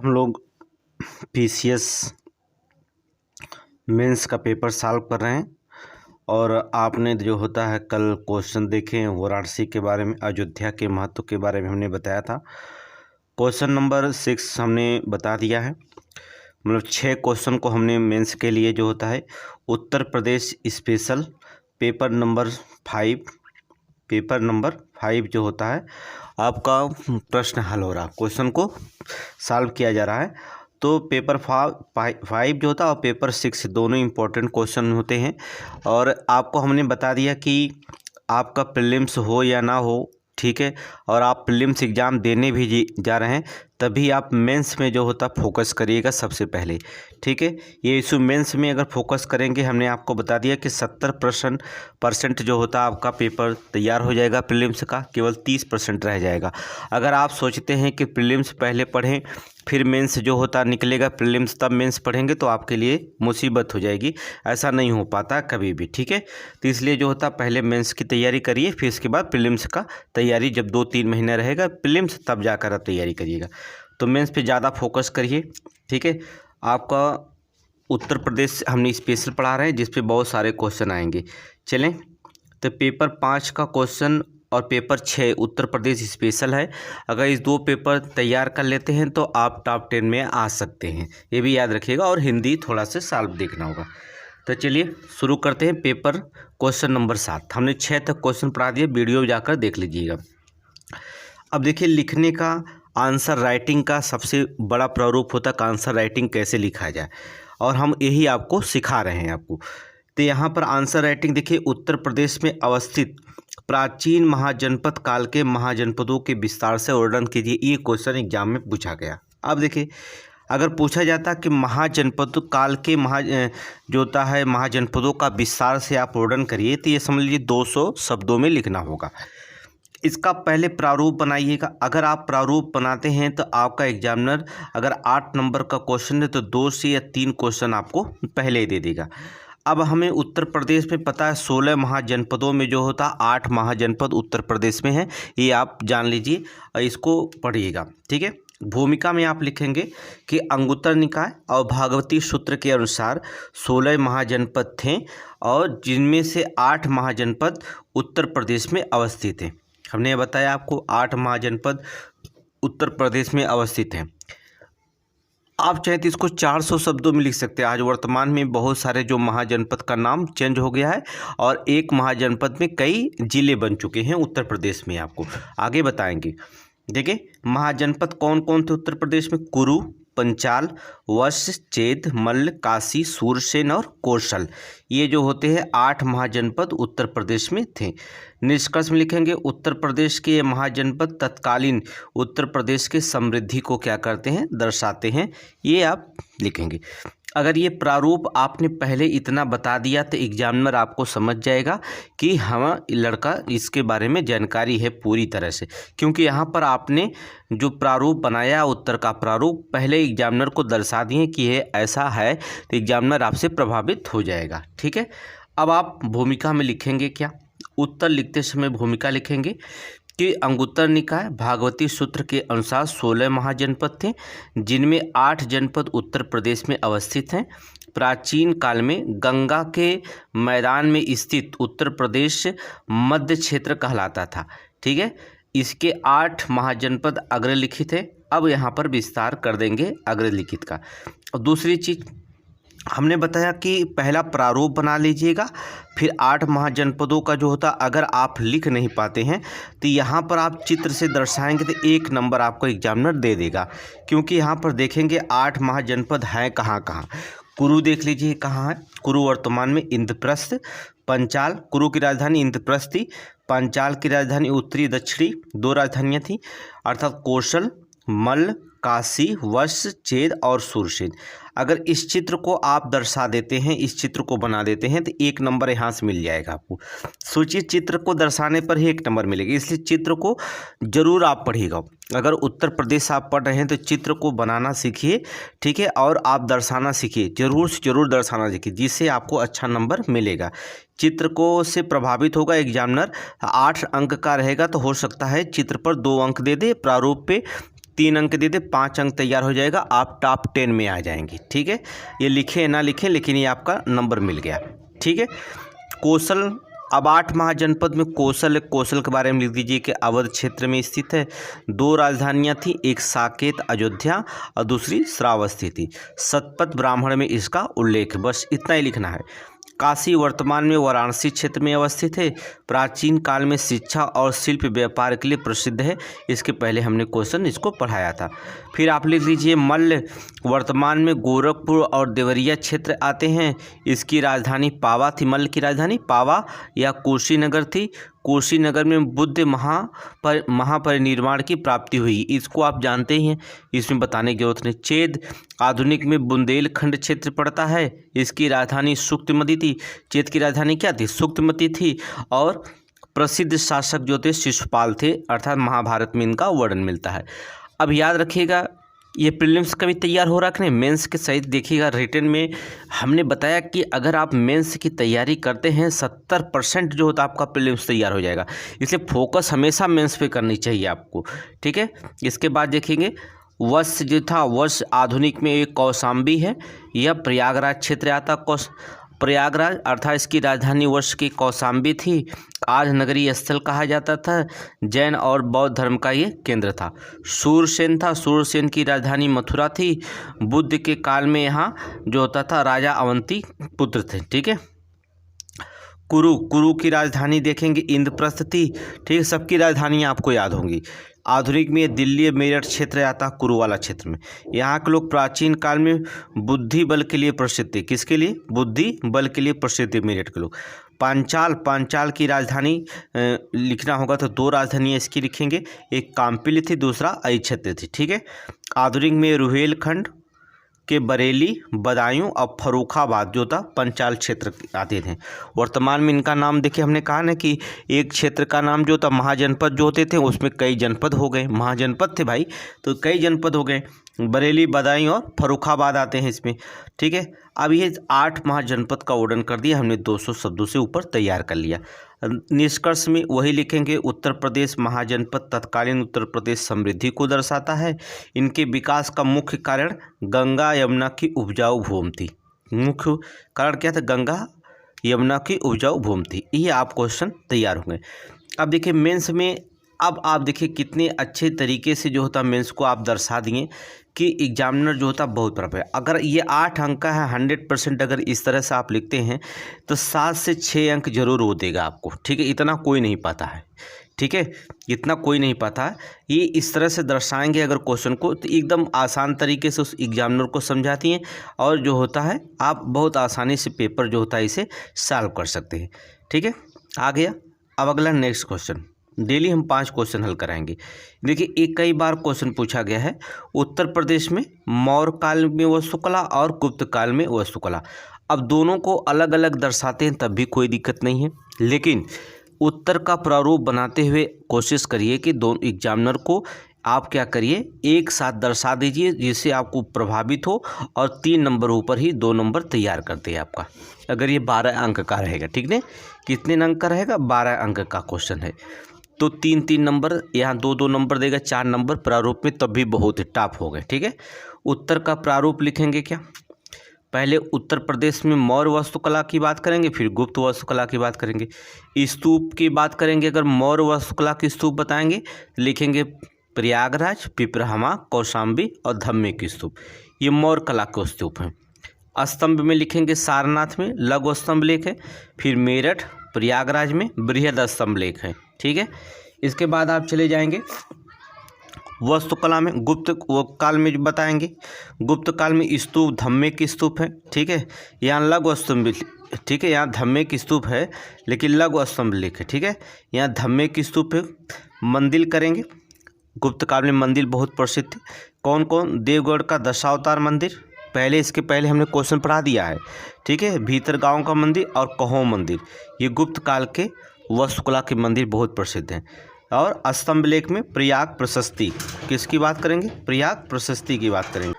हम लोग PCS mains का पेपर सॉल्व कर रहे हैं और आपने जो होता है कल क्वेश्चन देखे हैं वाराणसी के बारे में, अयोध्या के महत्व के बारे में हमने बताया था। क्वेश्चन नंबर 6 हमने बता दिया है। मतलब 6 क्वेश्चन को हमने मेंस के लिए जो होता है Uttar Pradesh special paper number 5 जो होता है आपका प्रश्न हल हो रहा, क्वेश्चन को सॉल्व किया जा रहा है। तो पेपर 5 जो होता है और पेपर 6 दोनों इम्पोर्टेंट क्वेश्चन होते हैं। और आपको हमने बता दिया कि आपका प्रीलिम्स हो या ना हो, ठीक है, और आप प्रीलिम्स एग्ज़ाम देने भी जा रहे हैं तभी आप मेंस में जो होता फोकस करिएगा सबसे पहले, ठीक है। ये इशू मेंस में अगर फोकस करेंगे, हमने आपको बता दिया कि 70% जो होता आपका पेपर तैयार हो जाएगा, प्रीलिम्स का केवल 30% रह जाएगा। अगर आप सोचते हैं कि प्रीलिम्स पहले पढ़ें फिर मेंस जो होता निकलेगा, प्रीलिम्स तब मेंस पढ़ेंगे तो आपके लिए मुसीबत हो जाएगी, ऐसा नहीं हो पाता कभी भी, ठीक है। तो इसलिए जो होता पहले मेंस की तैयारी करिए, फिर इसके बाद प्रीलिम्स का तैयारी जब 2-3 महीना रहेगा प्रीलिम्स तब जाकर आप तैयारी करिएगा। तो मेंस पे ज़्यादा फोकस करिए, ठीक है। आपका उत्तर प्रदेश हमने स्पेशल पढ़ा रहे हैं जिस पे बहुत सारे क्वेश्चन आएंगे। चलें, तो पेपर 5 का क्वेश्चन और पेपर 6 उत्तर प्रदेश स्पेशल है। अगर इस 2 पेपर तैयार कर लेते हैं तो आप टॉप 10 में आ सकते हैं, ये भी याद रखिएगा। और हिंदी थोड़ा सा सॉल्व देखना होगा। तो चलिए शुरू करते हैं। पेपर क्वेश्चन नंबर 7 हमने 6 तक क्वेश्चन पढ़ा दिए, वीडियो जाकर देख लीजिएगा। अब देखिए, लिखने का आंसर राइटिंग का सबसे बड़ा प्रारूप होता है कि आंसर राइटिंग कैसे लिखा जाए, और हम यही आपको सिखा रहे हैं आपको। तो यहाँ पर आंसर राइटिंग देखिए, उत्तर प्रदेश में अवस्थित प्राचीन महाजनपद काल के महाजनपदों के विस्तार से वर्णन कीजिए। ये क्वेश्चन एग्जाम में पूछा गया। अब देखिए, अगर पूछा जाता कि महाजनपद काल के जो होता है महाजनपदों का विस्तार से आप वर्णन करिए, तो ये समझ लीजिए 200 शब्दों में लिखना होगा। इसका पहले प्रारूप बनाइएगा। अगर आप प्रारूप बनाते हैं तो आपका एग्जामिनर अगर 8 नंबर का क्वेश्चन है तो 2 से या 3 क्वेश्चन आपको पहले ही दे देगा। अब हमें उत्तर प्रदेश में पता है 16 महाजनपदों में जो होता 8 महाजनपद उत्तर प्रदेश में है, ये आप जान लीजिए और इसको पढ़िएगा, ठीक है। भूमिका में आप लिखेंगे कि अंगुत्तर निकाय और भागवती सूत्र के अनुसार 16 महाजनपद थे और जिनमें से 8 महाजनपद उत्तर प्रदेश में अवस्थित हैं। हमने बताया आपको 8 महाजनपद उत्तर प्रदेश में अवस्थित हैं। आप चाहे तो इसको 400 शब्दों में लिख सकते हैं। आज वर्तमान में बहुत सारे जो महाजनपद का नाम चेंज हो गया है और एक महाजनपद में कई जिले बन चुके हैं उत्तर प्रदेश में, आपको आगे बताएंगे। देखिए, महाजनपद कौन कौन थे उत्तर प्रदेश में? कुरु, पंचाल, वत्स, चेद, मल्ल, काशी, सूरसेन और कौशल, ये जो होते हैं 8 महाजनपद उत्तर प्रदेश में थे। निष्कर्ष में लिखेंगे उत्तर प्रदेश के ये महाजनपद तत्कालीन उत्तर प्रदेश के समृद्धि को क्या करते हैं, दर्शाते हैं, ये आप लिखेंगे। अगर ये प्रारूप आपने पहले इतना बता दिया तो एग्जामिनर आपको समझ जाएगा कि हम लड़का इसके बारे में जानकारी है पूरी तरह से, क्योंकि यहाँ पर आपने जो प्रारूप बनाया उत्तर का प्रारूप पहले एग्जामिनर को दर्शा दिए कि ये ऐसा है, तो एग्जामिनर आपसे प्रभावित हो जाएगा, ठीक है। अब आप भूमिका में लिखेंगे क्या? उत्तर लिखते समय भूमिका लिखेंगे कि अंगुत्तर निकाय भागवती सूत्र के अनुसार 16 महाजनपद थे जिनमें 8 जनपद उत्तर प्रदेश में अवस्थित हैं। प्राचीन काल में गंगा के मैदान में स्थित उत्तर प्रदेश मध्य क्षेत्र कहलाता था, ठीक है। इसके 8 महाजनपद अग्रलिखित है। अब यहाँ पर विस्तार कर देंगे अग्रलिखित का। और दूसरी चीज़ हमने बताया कि पहला प्रारूप बना लीजिएगा, फिर 8 महाजनपदों का जो होता अगर आप लिख नहीं पाते हैं तो यहाँ पर आप चित्र से दर्शाएंगे तो 1 नंबर आपको एग्जामिनर दे देगा, क्योंकि यहाँ पर देखेंगे 8 महाजनपद हैं कहाँ कहाँ। कुरु देख लीजिए कहाँ है, कुरु वर्तमान में इंद्रप्रस्थ। पंचाल, कुरु की राजधानी इंद्रप्रस्थ थी। पंचाल की राजधानी उत्तरी दक्षिणी 2 राजधानियाँ थीं, अर्थात कौशल, मल्ल, काशी, वत्स, चेद और सूरसेन। अगर इस चित्र को आप दर्शा देते हैं, इस चित्र को बना देते हैं तो 1 नंबर यहाँ से मिल जाएगा आपको। सोचिए, चित्र को दर्शाने पर ही 1 नंबर मिलेगा, इसलिए चित्र को जरूर आप पढ़िएगा। अगर उत्तर प्रदेश आप पढ़ रहे हैं तो चित्र को बनाना सीखिए, ठीक है, और आप दर्शाना सीखिए, जरूर से जरूर दर्शाना सीखिए, जिससे आपको अच्छा नंबर मिलेगा। चित्र को से प्रभावित होगा एग्जामिनर। 8 अंक का रहेगा तो हो सकता है चित्र पर 2 अंक दे दे, प्रारूप पे 3 अंक दे दे, 5 अंक तैयार हो जाएगा, आप टॉप 10 में आ जाएंगे। ठीक है, ये लिखे ना लिखें लेकिन ये आपका नंबर मिल गया। ठीक है, कौशल, अब 8 महाजनपद में कौशल के बारे में लिख दीजिए कि अवध क्षेत्र में स्थित है। 2 राजधानियां थी, एक साकेत अयोध्या और दूसरी श्रावस्ती थी। शतपथ ब्राह्मण में इसका उल्लेख, बस इतना ही लिखना है। काशी वर्तमान में वाराणसी क्षेत्र में अवस्थित है। प्राचीन काल में शिक्षा और शिल्प व्यापार के लिए प्रसिद्ध है। इसके पहले हमने क्वेश्चन इसको पढ़ाया था। फिर आप लिख लीजिए मल्ल वर्तमान में गोरखपुर और देवरिया क्षेत्र आते हैं। इसकी राजधानी पावा थी, मल्ल की राजधानी पावा या कुशीनगर थी। कुशीनगर में बुद्ध महापरिनिर्वाण की प्राप्ति हुई, इसको आप जानते ही हैं, इसमें बताने की जरूरत नहीं। चेद आधुनिक में बुंदेलखंड क्षेत्र पड़ता है। इसकी राजधानी सुक्तिमती थी। चेद की राजधानी क्या थी? सुक्तिमती थी। और प्रसिद्ध शासक जो थे शिशुपाल थे, अर्थात महाभारत में इनका वर्णन मिलता है। अब याद रखिएगा, ये प्रीलिम्स का भी तैयार हो रखने, मेंस के सहित देखिएगा। रिटन में हमने बताया कि अगर आप मेंस की तैयारी करते हैं 70% जो होता है आपका प्रीलिम्स तैयार हो जाएगा, इसलिए फोकस हमेशा मेंस पे करनी चाहिए आपको। ठीक है, इसके बाद देखेंगे वश जो था, वश आधुनिक में एक कौशाम्बी है। यह प्रयागराज क्षेत्र आता। प्रयागराज अर्थात इसकी राजधानी वर्ष की कौशाम्बी थी। आज नगरीय स्थल कहा जाता था। जैन और बौद्ध धर्म का ये केंद्र था। सूरसेन था, सूरसेन की राजधानी मथुरा थी। बुद्ध के काल में यहाँ जो होता था राजा अवंती पुत्र थे। ठीक है, कुरु की राजधानी देखेंगे इंद्रप्रस्थ थी। ठीक है, सबकी राजधानियाँ आपको याद होंगी। आधुनिक में दिल्ली मेरठ क्षेत्र आता है, कुरु वाला क्षेत्र में। यहाँ के लोग प्राचीन काल में बुद्धि बल के लिए प्रसिद्ध थे। किसके लिए? बुद्धि बल के लिए प्रसिद्ध थे मेरठ के लोग। पांचाल की राजधानी लिखना होगा तो 2 राजधानियाँ इसकी लिखेंगे, एक काम्पिली थी, दूसरा अहिच्छत्र थी। ठीक है, आधुनिक में रुहेलखंड के बरेली, बदायूं और फर्रुखाबाद जो था पंचाल क्षेत्र आते थे। वर्तमान में इनका नाम देखिए, हमने कहा ना कि एक क्षेत्र का नाम जो था महाजनपद जो होते थे उसमें कई जनपद हो गए। महाजनपद थे भाई, तो कई जनपद हो गए। बरेली, बदायूं और फर्रुखाबाद आते हैं इसमें। ठीक है, अब ये 8 महाजनपद का वर्णन कर दिया हमने, 200 शब्दों से ऊपर तैयार कर लिया। निष्कर्ष में वही लिखेंगे, उत्तर प्रदेश महाजनपद तत्कालीन उत्तर प्रदेश समृद्धि को दर्शाता है। इनके विकास का मुख्य कारण गंगा यमुना की उपजाऊ भूमि थी। मुख्य कारण क्या था? गंगा यमुना की उपजाऊ भूमि थी। ये आप क्वेश्चन तैयार होंगे। अब देखिए मेंस में, अब आप देखिए कितने अच्छे तरीके से जो होता मेंस को आप दर्शा दिए कि एग्जामिनर जो होता बहुत प्रॉपर है। अगर ये 8 अंक का है, 100% अगर इस तरह से आप लिखते हैं तो 7 से 6 अंक जरूर वो देगा आपको। ठीक है, इतना कोई नहीं पाता है। ठीक है, इतना कोई नहीं पाता है। ये इस तरह से दर्शाएंगे अगर क्वेश्चन को तो एकदम आसान तरीके से उस एग्जामिनर को समझाती हैं, और जो होता है आप बहुत आसानी से पेपर जो होता है इसे सॉल्व कर सकते हैं। ठीक है, आ गया। अब अगला नेक्स्ट क्वेश्चन, डेली हम 5 क्वेश्चन हल कराएंगे। देखिए, एक कई बार क्वेश्चन पूछा गया है, उत्तर प्रदेश में मौर्य काल में वास्तुकला और गुप्त काल में वास्तुकला। अब दोनों को अलग अलग दर्शाते हैं तब भी कोई दिक्कत नहीं है, लेकिन उत्तर का प्रारूप बनाते हुए कोशिश करिए कि दोनों एग्जामिनर को आप क्या करिए, एक साथ दर्शा दीजिए जिससे आपको प्रभावित हो, और 3 नंबर ऊपर ही 2 नंबर तैयार करते हैं आपका। अगर ये 12 अंक का रहेगा, ठीक है, कितने अंक का रहेगा? 12 अंक का क्वेश्चन है तो 3-3 नंबर, यहाँ 2-2 नंबर देगा, 4 नंबर प्रारूप में, तब भी बहुत टफ हो गए। ठीक है, उत्तर का प्रारूप लिखेंगे क्या? पहले उत्तर प्रदेश में मौर्य वास्तुकला की बात करेंगे, फिर गुप्त वास्तुकला की बात करेंगे। स्तूप की बात करेंगे, अगर मौर्य वास्तुकला की स्तूप बताएंगे लिखेंगे प्रयागराज, पिपराहमा, कौशाम्बी और धम्मे की स्तूप, ये मौर्य कला के स्तूप हैं। स्तंभ में लिखेंगे सारनाथ में लघु स्तंभ लेख है, फिर मेरठ प्रयागराज में बृहद स्तंभ लेख है। ठीक है, इसके बाद आप चले जाएंगे वास्तुकला में, गुप्त काल में बताएंगे। गुप्त काल में स्तूप धम्मे की स्तूप है। ठीक है, यहाँ लघु स्तंभ, ठीक है, यहाँ धम्मे की स्तूप है लेकिन लघु स्तंभ लेख है। ठीक है, यहाँ धम्मे की स्तूप है। मंदिर करेंगे, गुप्त काल में मंदिर बहुत प्रसिद्ध थे। कौन कौन? देवगढ़ का दशावतार मंदिर, पहले इसके पहले हमने क्वेश्चन पढ़ा दिया है। ठीक है, भीतर गांव का मंदिर और कहो मंदिर, ये गुप्त काल के वास्तुकला के मंदिर बहुत प्रसिद्ध हैं। और स्तंभ लेख में प्रयाग प्रशस्ति, किसकी बात करेंगे? प्रयाग प्रशस्ति की बात करेंगे।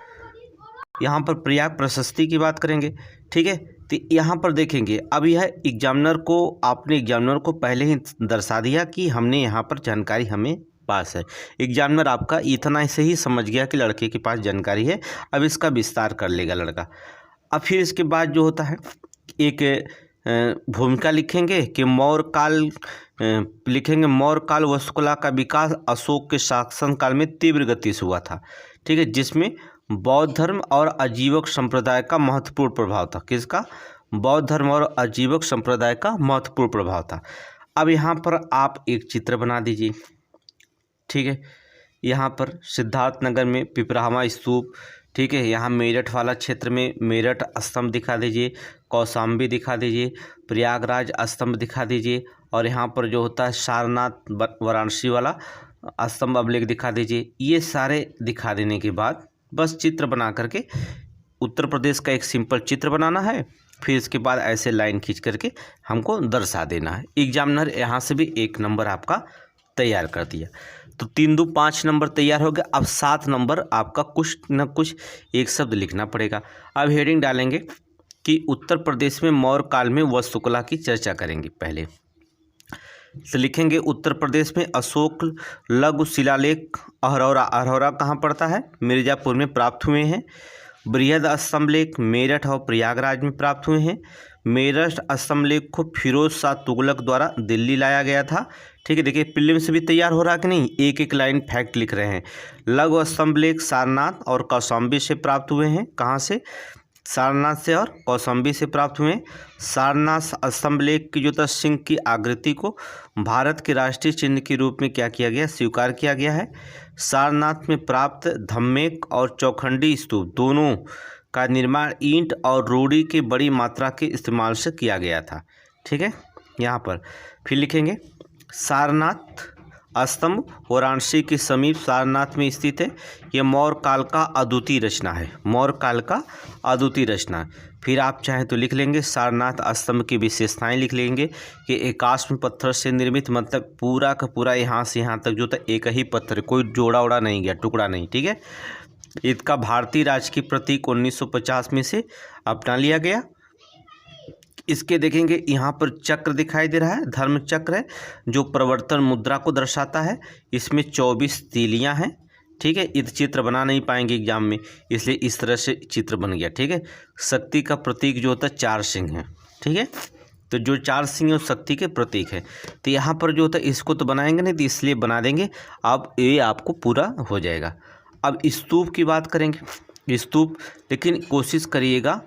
यहाँ पर प्रयाग प्रशस्ति की बात करेंगे। ठीक है, तो यहाँ पर देखेंगे, अब यह एग्जामिनर को, आपने एग्जामिनर को पहले ही दर्शा दिया कि हमने यहाँ पर जानकारी हमें पास है। एग्जामिनर आपका इतना से ही समझ गया कि लड़के के पास जानकारी है, अब इसका विस्तार कर लेगा लड़का। अब फिर इसके बाद जो होता है एक भूमिका लिखेंगे कि मौर्य काल लिखेंगे मौर्य काल वास्तुकला का विकास अशोक के शासन काल में तीव्र गति से हुआ था। ठीक है, जिसमें बौद्ध धर्म और आजीवक संप्रदाय का महत्वपूर्ण प्रभाव था। किसका? बौद्ध धर्म और आजीवक संप्रदाय का महत्वपूर्ण प्रभाव था। अब यहाँ पर आप एक चित्र बना दीजिए। ठीक है, यहाँ पर सिद्धार्थनगर में पिपरावा स्तूप, ठीक है, यहाँ मेरठ वाला क्षेत्र में मेरठ स्तंभ दिखा दीजिए, कौशाम्बी दिखा दीजिए, प्रयागराज स्तंभ दिखा दीजिए, और यहाँ पर जो होता है सारनाथ वाराणसी वाला स्तंभ अभिलेख दिखा दीजिए। ये सारे दिखा देने के बाद बस चित्र बना करके उत्तर प्रदेश का एक सिंपल चित्र बनाना है। फिर इसके बाद ऐसे लाइन खींच करके हमको दर्शा देना है। एग्जामिनर यहाँ से भी 1 नंबर आपका तैयार कर दिया। तो 3 2 5 नंबर तैयार हो गया। अब 7 नंबर आपका कुछ न कुछ एक शब्द लिखना पड़ेगा। अब हेडिंग डालेंगे कि उत्तर प्रदेश में मौर्य काल में वास्तुकला की चर्चा करेंगे। पहले तो लिखेंगे उत्तर प्रदेश में अशोक लघु शिलालेख अहरौरा कहाँ पड़ता है? मिर्ज़ापुर में प्राप्त हुए हैं। बृहद स्तंभलेख मेरठ और प्रयागराज में प्राप्त हुए हैं। मेरठ स्तंभलेख को फिरोज शाह तुगलक द्वारा दिल्ली लाया गया था। ठीक है, देखिए प्रीलिम से भी तैयार हो रहा कि नहीं, एक एक लाइन फैक्ट लिख रहे हैं। लघु स्तंभलेख सारनाथ और कौशाम्बी से प्राप्त हुए हैं। कहाँ से? सारनाथ से और कौशाम्बी से प्राप्त हुए। सारनाथ स्तंभलेख की जो सिंह की आकृति को भारत के राष्ट्रीय चिन्ह के रूप में क्या किया गया? स्वीकार किया गया है। सारनाथ में प्राप्त धम्मेक और चौखंडी स्तूप दोनों का निर्माण ईंट और रोड़ी के बड़ी मात्रा के इस्तेमाल से किया गया था। ठीक है, यहाँ पर फिर लिखेंगे सारनाथ स्तंभ वाराणसी के समीप सारनाथ में स्थित है। यह मौर्य काल का अद्वितीय रचना है। मौर्य काल का अद्वितीय रचना। फिर आप चाहें तो लिख लेंगे सारनाथ स्तंभ की विशेषताएं लिख लेंगे कि एकाश्म पत्थर से निर्मित, मतलब पूरा का पूरा यहाँ से यहाँ तक जो था एक ही पत्थर, कोई जोड़ा उड़ा नहीं गया, टुकड़ा नहीं। ठीक है, इसका भारतीय राज की प्रतीक 1950 में से अपना लिया गया। इसके देखेंगे यहाँ पर चक्र दिखाई दे रहा है, धर्म चक्र है जो प्रवर्तन मुद्रा को दर्शाता है। इसमें 24 तीलियाँ हैं। ठीक है, ये चित्र बना नहीं पाएंगे एग्जाम में, इसलिए इस तरह से चित्र बन गया। ठीक है, शक्ति का प्रतीक जो होता है 4 सिंह है। ठीक है, तो जो 4 सिंह है शक्ति के प्रतीक है। तो यहाँ पर जो होता है इसको तो बनाएंगे नहीं, तो इसलिए बना देंगे। अब ये आपको पूरा हो जाएगा। अब स्तूप की बात करेंगे। स्तूप, लेकिन कोशिश करिएगा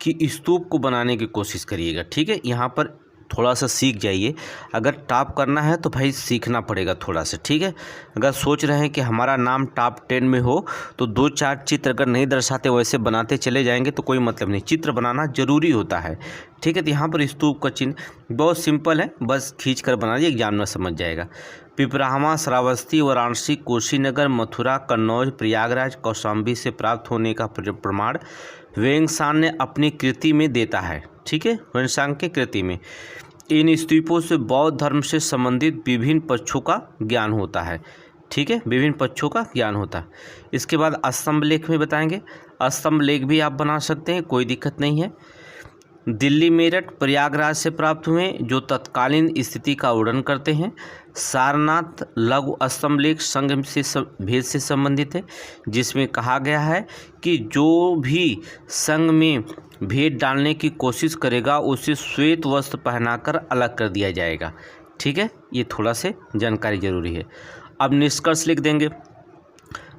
कि स्तूप को बनाने की कोशिश करिएगा। ठीक है, यहाँ पर थोड़ा सा सीख जाइए। अगर टॉप करना है तो भाई सीखना पड़ेगा थोड़ा सा। ठीक है, अगर सोच रहे हैं कि हमारा नाम टॉप 10 में हो तो 2-4 चित्र अगर नहीं दर्शाते वैसे बनाते चले जाएंगे तो कोई मतलब नहीं। चित्र बनाना जरूरी होता है। ठीक है, तो यहाँ पर स्तूप का चिन्ह बहुत सिंपल है, बस खींच कर बना दिए, एग्जाम में समझ जाएगा। पिपरावा, श्रावस्ती, वाराणसी, कुशीनगर, मथुरा, कन्नौज, प्रयागराज, कौशाम्बी से प्राप्त होने का प्रमाण वेंगसान ने अपनी कृति में देता है। ठीक है, वेंगसान की कृति में इन स्तूपों से बौद्ध धर्म से संबंधित विभिन्न पक्षों का ज्ञान होता है। ठीक है, विभिन्न पक्षों का ज्ञान होता है। इसके बाद स्तंभ लेख में बताएंगे। स्तंभ लेख भी आप बना सकते हैं, कोई दिक्कत नहीं है। दिल्ली, मेरठ, प्रयागराज से प्राप्त हुए जो तत्कालीन स्थिति का वर्णन करते हैं। सारनाथ लघु स्तंभलेख संघ से भेद से संबंधित है, जिसमें कहा गया है कि जो भी संघ में भेद डालने की कोशिश करेगा उसे श्वेत वस्त्र पहनाकर अलग कर दिया जाएगा। ठीक है, ये थोड़ा से जानकारी जरूरी है। अब निष्कर्ष लिख देंगे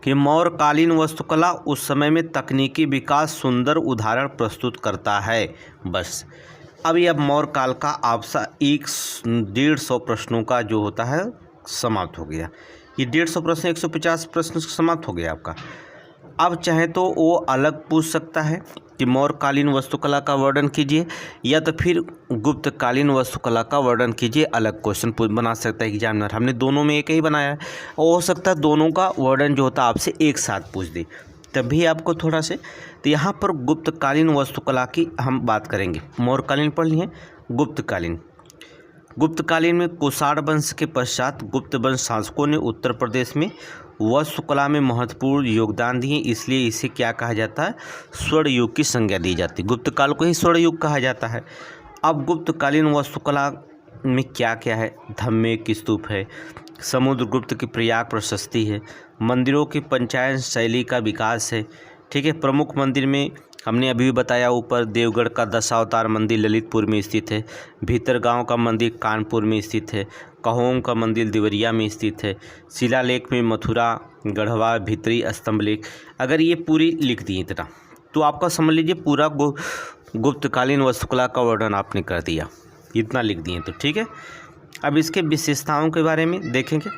कि मौर्यकालीन वास्तुकला उस समय में तकनीकी विकास सुंदर उदाहरण प्रस्तुत करता है। बस अभी अब मौर्य काल का आपसा 150 प्रश्नों का जो होता है समाप्त हो गया। ये 150 प्रश्न 150 प्रश्न समाप्त हो गया आपका। अब चाहे तो वो अलग पूछ सकता है कि मौर्यकालीन वास्तुकला का वर्णन कीजिए, या तो फिर गुप्तकालीन वास्तुकला का वर्णन कीजिए, अलग क्वेश्चन बना सकता है एग्जामिनर। हमने दोनों में एक ही बनाया है, और हो सकता है दोनों का वर्णन जो होता है आपसे एक साथ पूछ दे, तब भी आपको थोड़ा से। तो यहाँ पर गुप्तकालीन वास्तुकला की हम बात करेंगे। मौर्यकालीन पढ़ लिए, गुप्तकालीन में कुषाण वंश के पश्चात गुप्त वंश शासकों ने उत्तर प्रदेश में वास्तुकला में महत्वपूर्ण योगदान दिए, इसलिए इसे क्या कहा जाता है? स्वर्ण युग की संज्ञा दी जाती है। गुप्त काल को ही स्वर्ण युग कहा जाता है। अब गुप्तकालीन वास्तुकला में क्या क्या है? धम्मेक स्तूप है, समुद्रगुप्त की प्रयाग प्रशस्ति है, मंदिरों की पंचायत शैली का विकास है। ठीक है, प्रमुख मंदिर में हमने अभी भी बताया ऊपर, देवगढ़ का दशावतार मंदिर ललितपुर में स्थित है, भीतरगांव का मंदिर कानपुर में स्थित है, कहोम का मंदिर देवरिया में स्थित है, शिलालेख में मथुरा, गढ़वा, भीतरी स्तंभ लेख। अगर ये पूरी लिख दी इतना तो आपका समझ लीजिए पूरा गुप्तकालीन वास्तुकला का वर्णन आपने कर दिया, इतना लिख दिए तो ठीक है। अब इसके विशेषताओं के बारे में देखेंगे,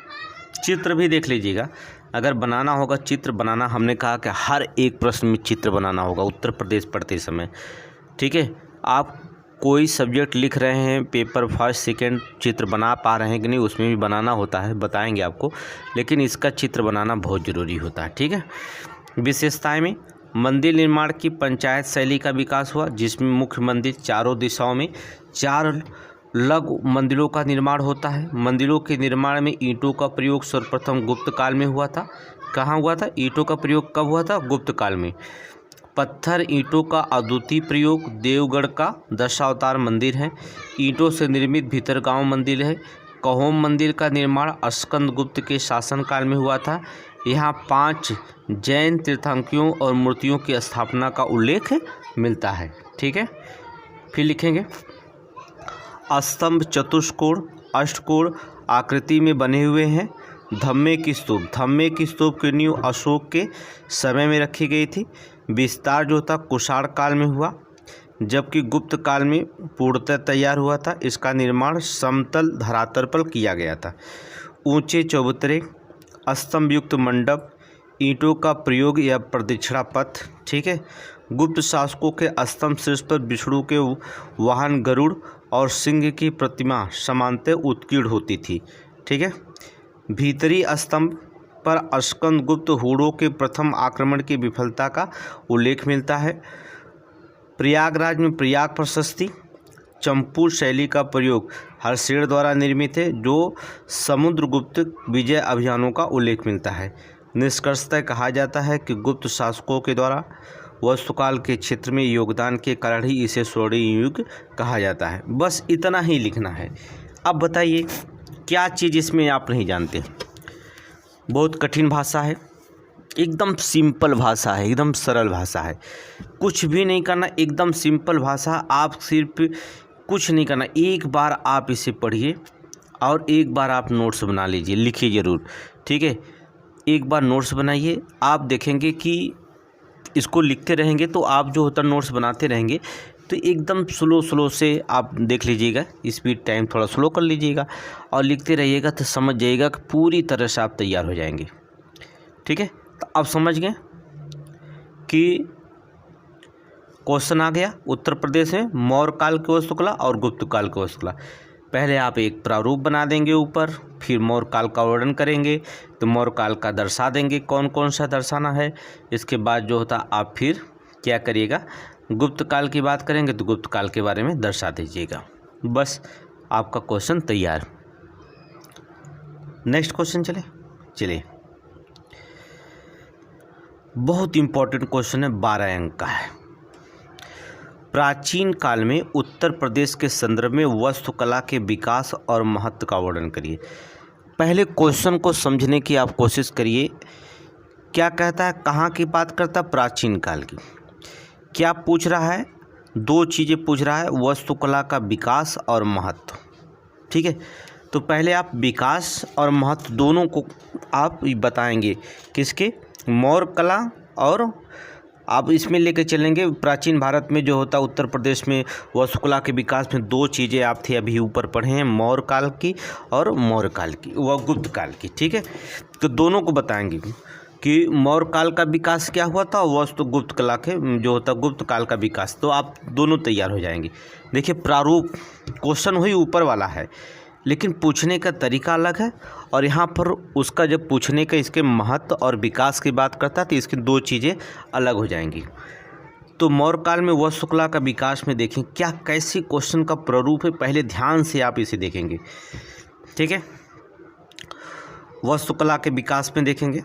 चित्र भी देख लीजिएगा। अगर बनाना होगा चित्र बनाना, हमने कहा कि हर एक प्रश्न में चित्र बनाना होगा उत्तर प्रदेश पढ़ते समय। ठीक है, आप कोई सब्जेक्ट लिख रहे हैं, पेपर फर्स्ट सेकंड, चित्र बना पा रहे हैं कि नहीं उसमें भी बनाना होता है, बताएंगे आपको, लेकिन इसका चित्र बनाना बहुत ज़रूरी होता है। ठीक है, विशेषताएं में मंदिर निर्माण की पंचायत शैली का विकास हुआ, जिसमें मुख्य मंदिर चारों दिशाओं में 4 लघु मंदिरों का निर्माण होता है। मंदिरों के निर्माण में ईंटों का प्रयोग सर्वप्रथम गुप्त काल में हुआ था। कहाँ हुआ था? ईंटों का प्रयोग कब हुआ था? गुप्त काल में। पत्थर ईंटों का अद्वितीय प्रयोग देवगढ़ का दशावतार मंदिर है। ईंटों से निर्मित भीतरगांव मंदिर है। कहोम मंदिर का निर्माण स्कंदगुप्त के शासनकाल में हुआ था। यहाँ 5 जैन तीर्थंकरों और मूर्तियों की स्थापना का उल्लेख मिलता है। ठीक है, फिर लिखेंगे स्तंभ चतुष्कोण अष्टकोण आकृति में बने हुए हैं। धम्मे की स्तूप की नींव अशोक के समय में रखी गई थी। विस्तार जो था कुषाण काल में हुआ, जबकि गुप्त काल में पूर्णतः तैयार हुआ था। इसका निर्माण समतल धरातल पर किया गया था। ऊंचे चबूतरे, स्तंभ युक्त मंडप, ईंटों का प्रयोग या प्रदक्षिणा पथ। ठीक है, गुप्त शासकों के स्तंभ शीर्ष पर विष्णु के वाहन गरुड़ और सिंह की प्रतिमा समानतः उत्कीर्ण होती थी। ठीक है, भीतरी स्तंभ पर स्कंदगुप्त हुड़ों के प्रथम आक्रमण की विफलता का उल्लेख मिलता है। प्रयागराज में प्रयाग प्रशस्ति चंपू शैली का प्रयोग हर्षेण द्वारा निर्मित है, जो समुद्रगुप्त विजय अभियानों का उल्लेख मिलता है। निष्कर्षतः कहा जाता है कि गुप्त शासकों के द्वारा वास्तुकाल के क्षेत्र में योगदान के कारण ही इसे स्वर्णिम युग कहा जाता है। बस इतना ही लिखना है। अब बताइए क्या चीज़ इसमें आप नहीं जानते? बहुत कठिन भाषा है, एकदम सिंपल भाषा है, एकदम सरल भाषा है, कुछ भी नहीं करना, एकदम सिंपल भाषा। आप सिर्फ कुछ नहीं करना, एक बार आप इसे पढ़िए और एक बार आप नोट्स बना लीजिए, लिखिए ज़रूर। ठीक है, एक बार नोट्स बनाइए, आप देखेंगे कि इसको लिखते रहेंगे तो आप जो होता नोट्स बनाते रहेंगे तो एकदम स्लो से आप देख लीजिएगा, स्पीड टाइम थोड़ा स्लो कर लीजिएगा और लिखते रहिएगा तो समझ जाइएगा कि पूरी तरह से आप तैयार हो जाएंगे। ठीक है, तो आप समझ गए कि क्वेश्चन आ गया उत्तर प्रदेश में मौर्य काल की वास्तुकला और गुप्त काल की वास्तुकला। पहले आप एक प्रारूप बना देंगे ऊपर, फिर मौर्य काल का वर्णन करेंगे तो मौर्य काल का दर्शा देंगे कौन कौन सा दर्शाना है। इसके बाद जो होता आप फिर क्या करिएगा, गुप्त काल की बात करेंगे तो गुप्त काल के बारे में दर्शा दीजिएगा। बस आपका क्वेश्चन तैयार। नेक्स्ट क्वेश्चन चलिए बहुत इंपॉर्टेंट क्वेश्चन है, 12 अंक का है। प्राचीन काल में उत्तर प्रदेश के संदर्भ में वास्तुकला के विकास और महत्व का वर्णन करिए। पहले क्वेश्चन को समझने की आप कोशिश करिए। क्या कहता है, कहाँ की बात करता है? प्राचीन काल की। क्या पूछ रहा है? 2 चीज़ें पूछ रहा है, वास्तुकला का विकास और महत्व। ठीक है, तो पहले आप विकास और महत्व दोनों को आप बताएंगे, किसके? मौर्य कला, और आप इसमें लेके चलेंगे प्राचीन भारत में जो होता उत्तर प्रदेश में वास्तुकला के विकास में 2 चीज़ें आप थे अभी ऊपर पढ़े हैं, मौर्य काल की और मौर्य काल की, वह गुप्त काल की। ठीक है, तो दोनों को बताएंगे कि मौर्य काल का विकास क्या हुआ था और वास्तु गुप्त कला के जो होता गुप्त काल का विकास, तो आप दोनों तैयार हो जाएंगे। देखिए प्रारूप क्वेश्चन वही ऊपर वाला है, लेकिन पूछने का तरीका अलग है, और यहाँ पर उसका जब पूछने का इसके महत्व और विकास की बात करता है तो इसकी 2 चीज़ें अलग हो जाएंगी। तो मौर्य काल में वास्तुकला का विकास में देखें क्या कैसी क्वेश्चन का प्रारूप है, पहले ध्यान से आप इसे देखेंगे। ठीक है, वास्तुकला के विकास में देखेंगे,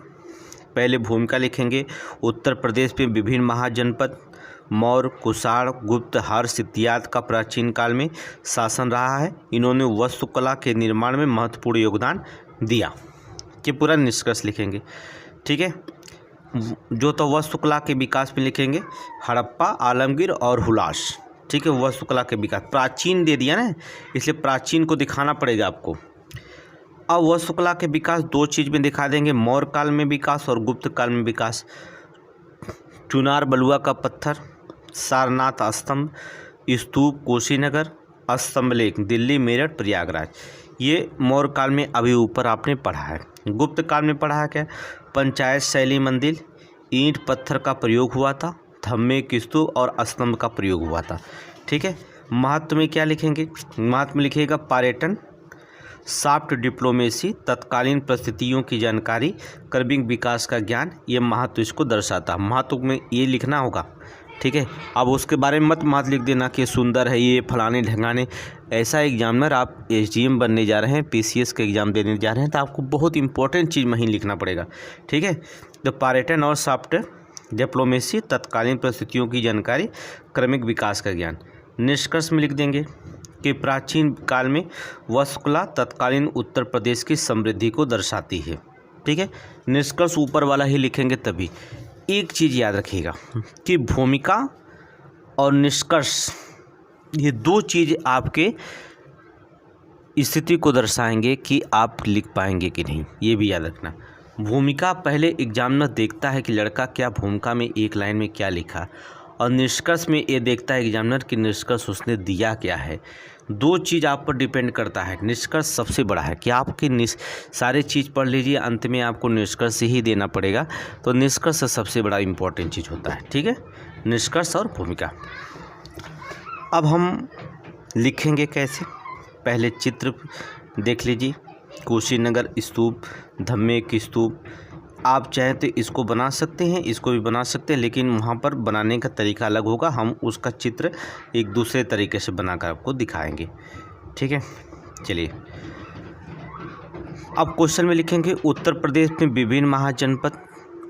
पहले भूमिका लिखेंगे। उत्तर प्रदेश में विभिन्न महाजनपद मौर्य, कुषाण, गुप्त, हर्ष इत्यादि का प्राचीन काल में शासन रहा है। इन्होंने वास्तुकला के निर्माण में महत्वपूर्ण योगदान दिया। ये पूरा निष्कर्ष लिखेंगे, ठीक है। जो तो वास्तुकला के विकास में लिखेंगे हड़प्पा, आलमगीर और हुलास, ठीक है। वास्तुकला के विकास, प्राचीन दे दिया ना, इसलिए प्राचीन को दिखाना पड़ेगा आपको। अब वास्तुकला के विकास दो चीज़ में दिखा देंगे, मौर्य काल में विकास और गुप्त काल में विकास। चुनार बलुआ का पत्थर, सारनाथ स्तंभ, स्तूप कुशीनगर, स्तंभलेख दिल्ली, मेरठ, प्रयागराज, ये मौर्य काल में अभी ऊपर आपने पढ़ा है। गुप्त काल में पढ़ा है क्या, पंचायत शैली मंदिर, ईंट पत्थर का प्रयोग हुआ था, धम्मे स्तूप और स्तंभ का प्रयोग हुआ था, ठीक है। महत्व में क्या लिखेंगे, महत्व में लिखिएगा पर्यटन, सॉफ्ट डिप्लोमेसी, तत्कालीन परिस्थितियों की जानकारी, क्रमिक विकास का ज्ञान, ये महत्व इसको दर्शाता। महत्व में ये लिखना होगा, ठीक है। अब उसके बारे में मत लिख देना कि सुंदर है ये फलाने ढंगाने। ऐसा एग्जामिनर आप एसडीएम बनने जा रहे हैं, पीसीएस के एग्ज़ाम देने जा रहे हैं, तो आपको बहुत इंपॉर्टेंट चीज़ वहीं लिखना पड़ेगा, ठीक है। तो पर्यटन और सॉफ्ट डिप्लोमेसी, तत्कालीन परिस्थितियों की जानकारी, क्रमिक विकास का ज्ञान। निष्कर्ष में लिख देंगे कि प्राचीन काल में वास्तुकला तत्कालीन उत्तर प्रदेश की समृद्धि को दर्शाती है, ठीक है। निष्कर्ष ऊपर वाला ही लिखेंगे तभी। एक चीज़ याद रखिएगा कि भूमिका और निष्कर्ष, ये दो चीज़ आपके स्थिति को दर्शाएंगे कि आप लिख पाएंगे कि नहीं, ये भी याद रखना। भूमिका पहले एग्जामिनर देखता है कि लड़का क्या भूमिका में एक लाइन में क्या लिखा, और निष्कर्ष में ये देखता है एग्जामिनर कि निष्कर्ष उसने दिया क्या है। दो चीज़ आप पर डिपेंड करता है। निष्कर्ष सबसे बड़ा है कि आपकी सारी चीज़ पढ़ लीजिए, अंत में आपको निष्कर्ष ही देना पड़ेगा, तो निष्कर्ष सबसे बड़ा इम्पोर्टेंट चीज़ होता है, ठीक है। निष्कर्ष और भूमिका। अब हम लिखेंगे कैसे, पहले चित्र देख लीजिए। कुशीनगर स्तूप, धम्मे की स्तूप, आप चाहें तो इसको बना सकते हैं, इसको भी बना सकते हैं, लेकिन वहाँ पर बनाने का तरीका अलग होगा। हम उसका चित्र एक दूसरे तरीके से बनाकर आपको दिखाएंगे, ठीक है। चलिए अब क्वेश्चन में लिखेंगे उत्तर प्रदेश में विभिन्न महाजनपद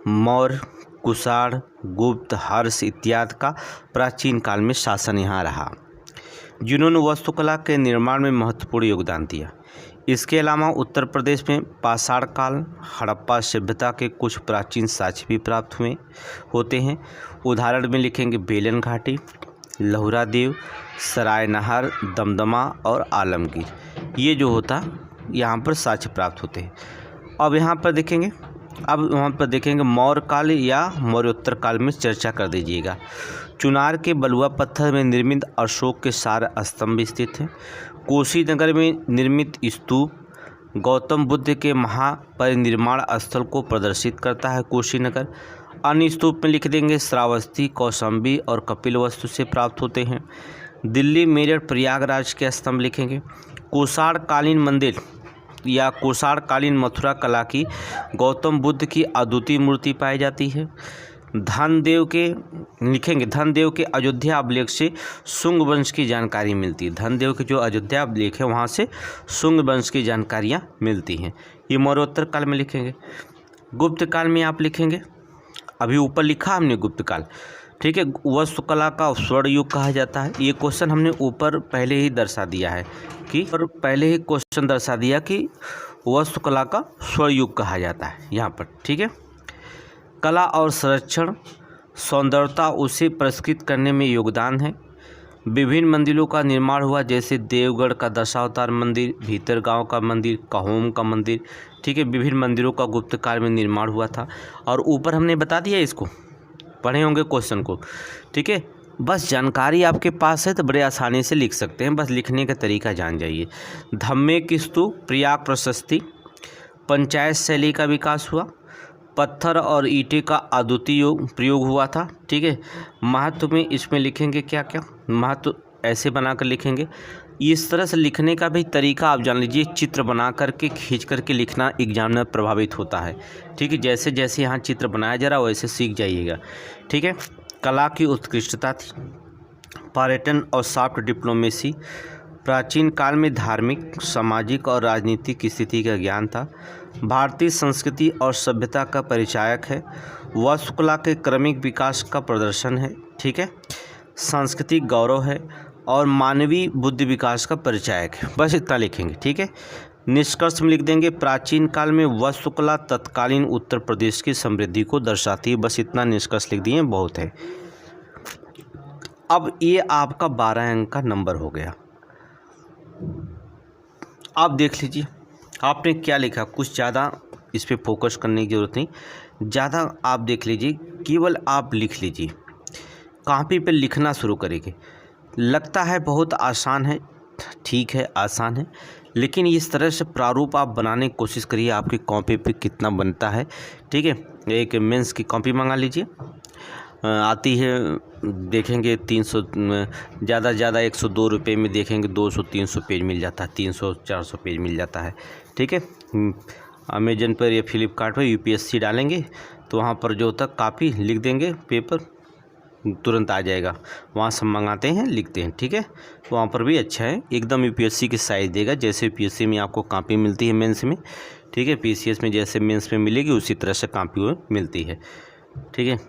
मौर्य, कुषाण, गुप्त, हर्ष इत्यादि का प्राचीन काल में शासन यहाँ रहा, जिन्होंने वास्तुकला के निर्माण में महत्वपूर्ण योगदान दिया। इसके अलावा उत्तर प्रदेश में पाषाण काल, हड़प्पा सभ्यता के कुछ प्राचीन साक्ष्य भी प्राप्त होते हैं। उदाहरण में लिखेंगे बेलन घाटी, लहुरा देव, सरायनहर, दमदमा और आलमगीर, ये जो होता यहाँ पर साक्ष्य प्राप्त होते हैं। अब यहाँ पर देखेंगे, अब वहाँ पर देखेंगे मौर्य काल या मौर्योत्तर काल में चर्चा कर दीजिएगा। चुनार के बलुआ पत्थर में निर्मित अशोक के 4 स्तंभ स्थित हैं। कुशीनगर में निर्मित स्तूप गौतम बुद्ध के महापरिनिर्वाण स्थल को प्रदर्शित करता है। कुशीनगर अन्य स्तूप में लिख देंगे श्रावस्ती, कौशाम्बी और कपिलवस्तु से प्राप्त होते हैं। दिल्ली, मेरठ, प्रयागराज के स्तंभ लिखेंगे। कुषाण कालीन मंदिर या कुषाण कालीन मथुरा कला की गौतम बुद्ध की अद्वितीय मूर्ति पाई जाती है। धनदेव के लिखेंगे, धनदेव के अयोध्या अभिलेख से शुंग वंश की जानकारी मिलती है। धनदेव के जो अयोध्या अभिलेख है वहाँ से शुंग वंश की जानकारियाँ मिलती हैं। ये मौर्योत्तर काल में लिखेंगे। गुप्त काल में आप लिखेंगे, अभी ऊपर लिखा हमने गुप्त काल, ठीक है। वास्तुकला का स्वर्ण युग कहा जाता है। ये क्वेश्चन हमने ऊपर पहले ही दर्शा दिया है कि वास्तुकला का स्वर्ण युग कहा जाता है यहाँ पर, ठीक है। कला और संरक्षण, सौंदर्यता उसे पुरस्कृत करने में योगदान है। विभिन्न मंदिरों का निर्माण हुआ, जैसे देवगढ़ का दशावतार मंदिर, भीतरगांव का मंदिर, कहोम का मंदिर, ठीक है। विभिन्न मंदिरों का गुप्त काल में निर्माण हुआ था, और ऊपर हमने बता दिया, इसको पढ़े होंगे क्वेश्चन को, ठीक है। बस जानकारी आपके पास है तो बड़े आसानी से लिख सकते हैं, बस लिखने का तरीका जान जाइए। धम्मे की स्तूप, प्रयाग प्रशस्ति, पंचायत शैली का विकास हुआ, पत्थर और ईंटे का अद्वितीय प्रयोग हुआ था, ठीक है। महत्व में इसमें लिखेंगे क्या क्या, महत्व ऐसे बनाकर लिखेंगे। इस तरह से लिखने का भी तरीका आप जान लीजिए, चित्र बना करके खींच करके लिखना एग्जामिनर प्रभावित होता है, ठीक है। जैसे जैसे यहाँ चित्र बनाया जा रहा है वैसे सीख जाइएगा, ठीक है। कला की उत्कृष्टता थी, पर्यटन और सॉफ्ट डिप्लोमेसी, प्राचीन काल में धार्मिक, सामाजिक और राजनीतिक स्थिति का ज्ञान था, भारतीय संस्कृति और सभ्यता का परिचायक है, वास्तुकला के क्रमिक विकास का प्रदर्शन है, ठीक है, सांस्कृतिक गौरव है और मानवीय बुद्धि विकास का परिचायक है। बस इतना लिखेंगे, ठीक है। निष्कर्ष में लिख देंगे प्राचीन काल में वास्तुकला तत्कालीन उत्तर प्रदेश की समृद्धि को दर्शाती है। बस इतना निष्कर्ष लिख दिए, बहुत है। अब ये आपका 12 अंक का नंबर हो गया। आप देख लीजिए आपने क्या लिखा, कुछ ज़्यादा इस पे फोकस करने की ज़रूरत नहीं, ज़्यादा आप देख लीजिए, केवल आप लिख लीजिए, कॉपी पे लिखना शुरू करेंगे। लगता है बहुत आसान है, ठीक है आसान है, लेकिन इस तरह से प्रारूप आप बनाने की कोशिश करिए, आपकी कॉपी पे कितना बनता है। ठीक है, एक मेंस की कॉपी मंगा लीजिए, आती है देखेंगे 300, ज़्यादा ज़्यादा 102 रुपये में देखेंगे 200-300 पेज मिल जाता है, 300-400 पेज मिल जाता है। ठीक है, अमेजन पर या फ्लिपकार्ट पर UPSC डालेंगे तो वहाँ पर जो होता कापी लिख देंगे, पेपर तुरंत आ जाएगा। वहाँ सब मंगाते हैं, लिखते हैं। ठीक है, तो वहाँ पर भी अच्छा है, एकदम UPSC की साइज़ देगा, जैसे UPSC में आपको कॉपी मिलती है मेंस में। ठीक है, PCS में जैसे मेंस में मिलेगी उसी तरह से कॉपी वो मिलती है। ठीक है,